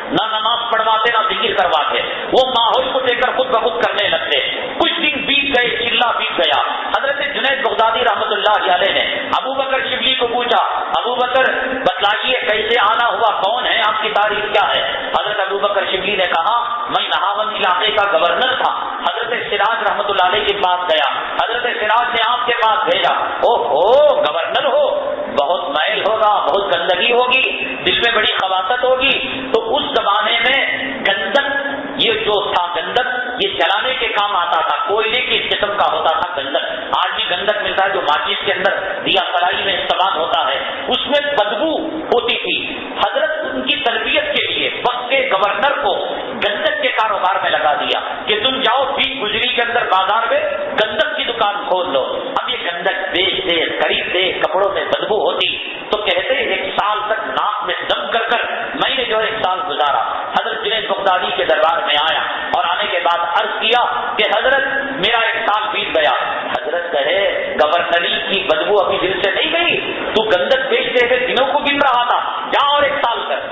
نہ نماز پڑھواتے نہ ذکر کرواتے، وہ ماحول کو دیکھ کر خود بخود کرنے لگتے۔ کچھ دن بیت گئے، چلا بیت گیا، حضرت جنید بغدادی رحمۃ اللہ علیہ نے ابو بکر شبلی کو پوچھا، ابو بکر بتلائیے کیسے آنا ہوا، کون ہے، آپ کی تاریخ کیا ہے؟ حضرت ابو بکر شبلی نے کہا میں نہاون علاقے کا گورنر تھا، حضرت سراج رحمۃ اللہ علیہ کے پاس گیا، حضرت سراج نے آپ کے پاس بھیجا۔ او ہو گورنر ہو، بہت میل ہوگا، بہت گندگی ہوگی، دل میں بڑی خباثت ہوگی۔ تو اس زمانے میں گندک یہ جو تھا، گندک یہ جلانے کے کام آتا تھا، کوئلے کی قسم کا ہوتا تھا گندک۔ آج بھی گندک ملتا ہے جو ماچس کے اندر دیا سلائی میں استعمال ہوتا ہے، اس میں بدبو ہوتی تھی۔ حضرت ان کی تربیت کے لیے وقت کے گورنر کو گندک کے کاروبار میں لگا دیا کہ تم جاؤ بھی گجری کے اندر بازار میں گندک کی دکان کھول لو۔ اب یہ گندک بیچتے خریدتے، کپڑوں میں بدبو ہوتی، تو کہتے 1 سال تک ناک میں دم کر کر میں نے جو 1 سال گزارا۔ حضرت جنید بغدادی کے دربار میں آیا اور آنے کے بعد عرض کیا کہ حضرت میرا 1 سال بیت گیا۔ حضرت کہے گورنری کی بدبو ابھی دل سے نہیں گئی، تو گندک بیچتے ہوئے دنوں کو گن رہا تھا، جا اور 1 سال کر۔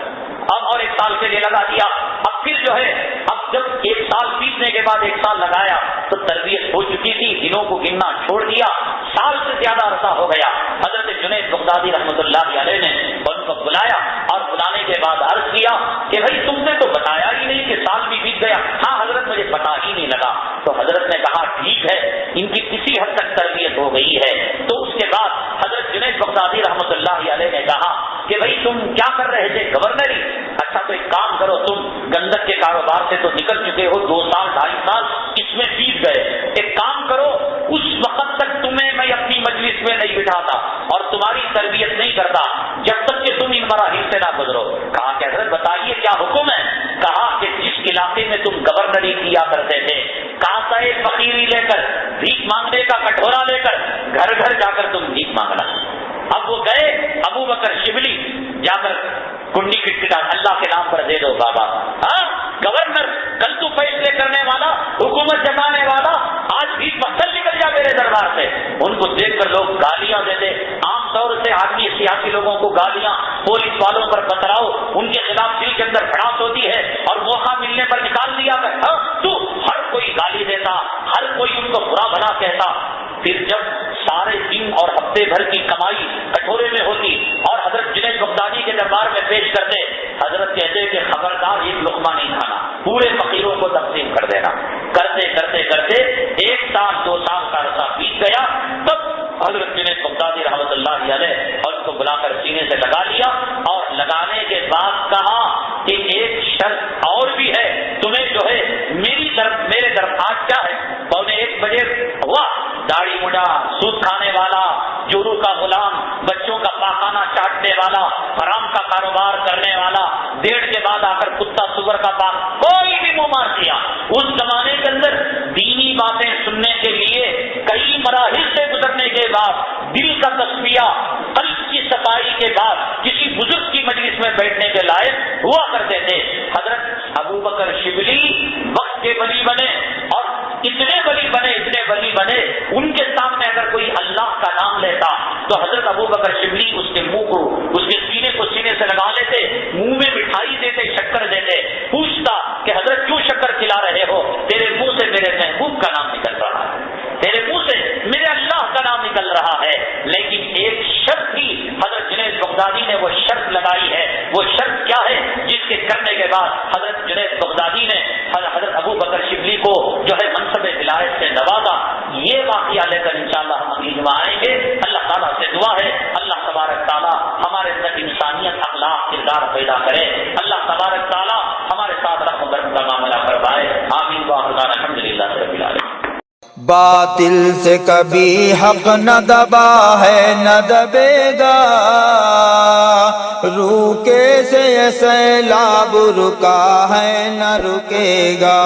اب اور 1 سال کے لیے لگا دیا۔ اب پھر جو ہے اب جب 1 سال بیتنے کے بعد 1 سال لگایا تو تربیت ہو چکی تھی، دنوں کو گننا چھوڑ دیا، سال سے زیادہ عرصہ ہو گیا۔ حضرت جنید بغدادی رحمۃ اللہ علیہ نے ان کو بلایا اور بلانے کے بعد عرض کیا کہ بھائی تم نے تو بتایا ہی نہیں کہ سال بھی بیت گیا۔ ہاں حضرت مجھے پتا ہی نہیں لگا۔ تو حضرت نے کہا ٹھیک ہے، ان کی کسی حد تک تربیت ہو گئی ہے۔ تو اس کے بعد حضرت جنید بغدادی رحمۃ اللہ علیہ نے کہا کہ بھائی تم کیا کر رہے تھے گورنری؟ اچھا تو ایک کام کرو، تم گندک کے کاروبار سے تو نکل چکے ہو، 2 سال 2.5 سال اس میں بیت گئے، ایک کام کرو اس وقت تک تمہیں میں اپنی مجلس میں نہیں بٹھاتا اور تمہاری تربیت نہیں کرتا جب تک کہ تم ان مراحل سے نہ گزرو۔ کہا کہ حضرت بتائیے کیا حکم ہے؟ کہا کہ جس علاقے میں تم گورنری کیا کرتے تھے، کاسے فقیری لے کر، بھیک مانگنے کا کٹورا لے کر گھر گھر جا کر تم بھیک مانگنا۔ اب وہ گئے، ابو بکر شبلی جا کر کنڈی کٹکٹا، اللہ کے نام پر دے دو بابا۔ ہاں گورنر کل تو فیصلے کرنے والا، حکومت جمانے والا، آج بھی مقصد نکل جا میرے دربار سے۔ ان کو دیکھ کر لوگ گالیاں دیتے، عام طور سے آدمی سیاسی لوگوں کو گالیاں، پولیس والوں پر پتھراؤ، ان کے خلاف دل کے اندر بھڑاس ہوتی ہے اور موقع ملنے پر نکال دیا کر۔ ہاں تو ہر کوئی گالی دیتا، ہر کوئی ان کو برا بھلا کہتا۔ پھر جب سارے دن اور ہفتے بھر کی کمائی کٹورے میں ہوتی اور حضرت جنید بغدادی کے دربار میں پیش کرتے، حضرت کہتے کہ خبردار 1 لقمہ نہیں کھانا، پورے فقیروں کو تقسیم کر دینا۔ کرتے کرتے کرتے 1 سال 2 سال کا عرصہ بیت گیا، تب حضرت جنید بغدادی رحمۃ اللہ علیہ اور اس کو بلا کر سینے سے لگا لیا اور لگانے کے بعد کہا کہ ایک شرط اور بھی ہے، تمہیں جو ہے میرے درخواست کیا ہے؟ 1:15 بجے ہوا، داڑھی مڈا، سود کھانے والا، چورو کا غلام، بچوں کا پاخانہ چاٹنے والا، حرام کا کاروبار کرنے والا، 1:30 کے بعد آ کر کتا سور کا پاک، کوئی بھی منہ مار دیا۔ اس زمانے کے اندر دینی باتیں سننے کے لیے کئی مراحل سے گزرنے کے بعد، دل کا تصفیہ، قلب کی صفائی کے بعد کسی بزرگ کی مجلس میں بیٹھنے کے لائق ہوا کرتے تھے۔ حضرت ابو بکر شبلی وقت کے ولی بنے اور اتنے ولی بنے ان کے سامنے اگر کوئی اللہ کا نام لیتا تو حضرت ابو بکر شبلی اس کے منہ کو، اس کے سینے کو سینے سے لگا لیتے، منہ میں مٹھائی دیتے، شکر دیتے، پوچھتا کہ حضرت کیوں شکر کھلا رہے ہو؟ تیرے منہ سے میرے محبوب کا نام نکل رہا ہے، تیرے منہ سے میرے اللہ کا نام نکل رہا ہے۔ لیکن ایک شرط بھی حضرت جنید بغدادی نے وہ شرط لگائی ہے، وہ شرط کیا ہے جس کے کرنے کے بعد حضرت جنید بغدادی نے حضرت ابو بکر شبلی کو جو ہے منصب ولایت سے نوازا۔ یہ واقعہ لے کر انشاءاللہ ہم اگلی جمعہ آئیں گے۔ اللہ تعالیٰ سے دعا ہے اللہ تبارک تعالیٰ ہمارے اندر انسانیت، اخلاق، کردار پیدا کرے۔ اللہ تبارک تعالیٰ ہمارے ساتھ رحم و برکت کا معاملہ کروائے۔ آمین وآخر الحمدللہ رب العالمین۔ باطل سے کبھی حق نہ دبا ہے نہ دبے گا، روکے سے یہ سیلاب رکا ہے نہ رکے گا۔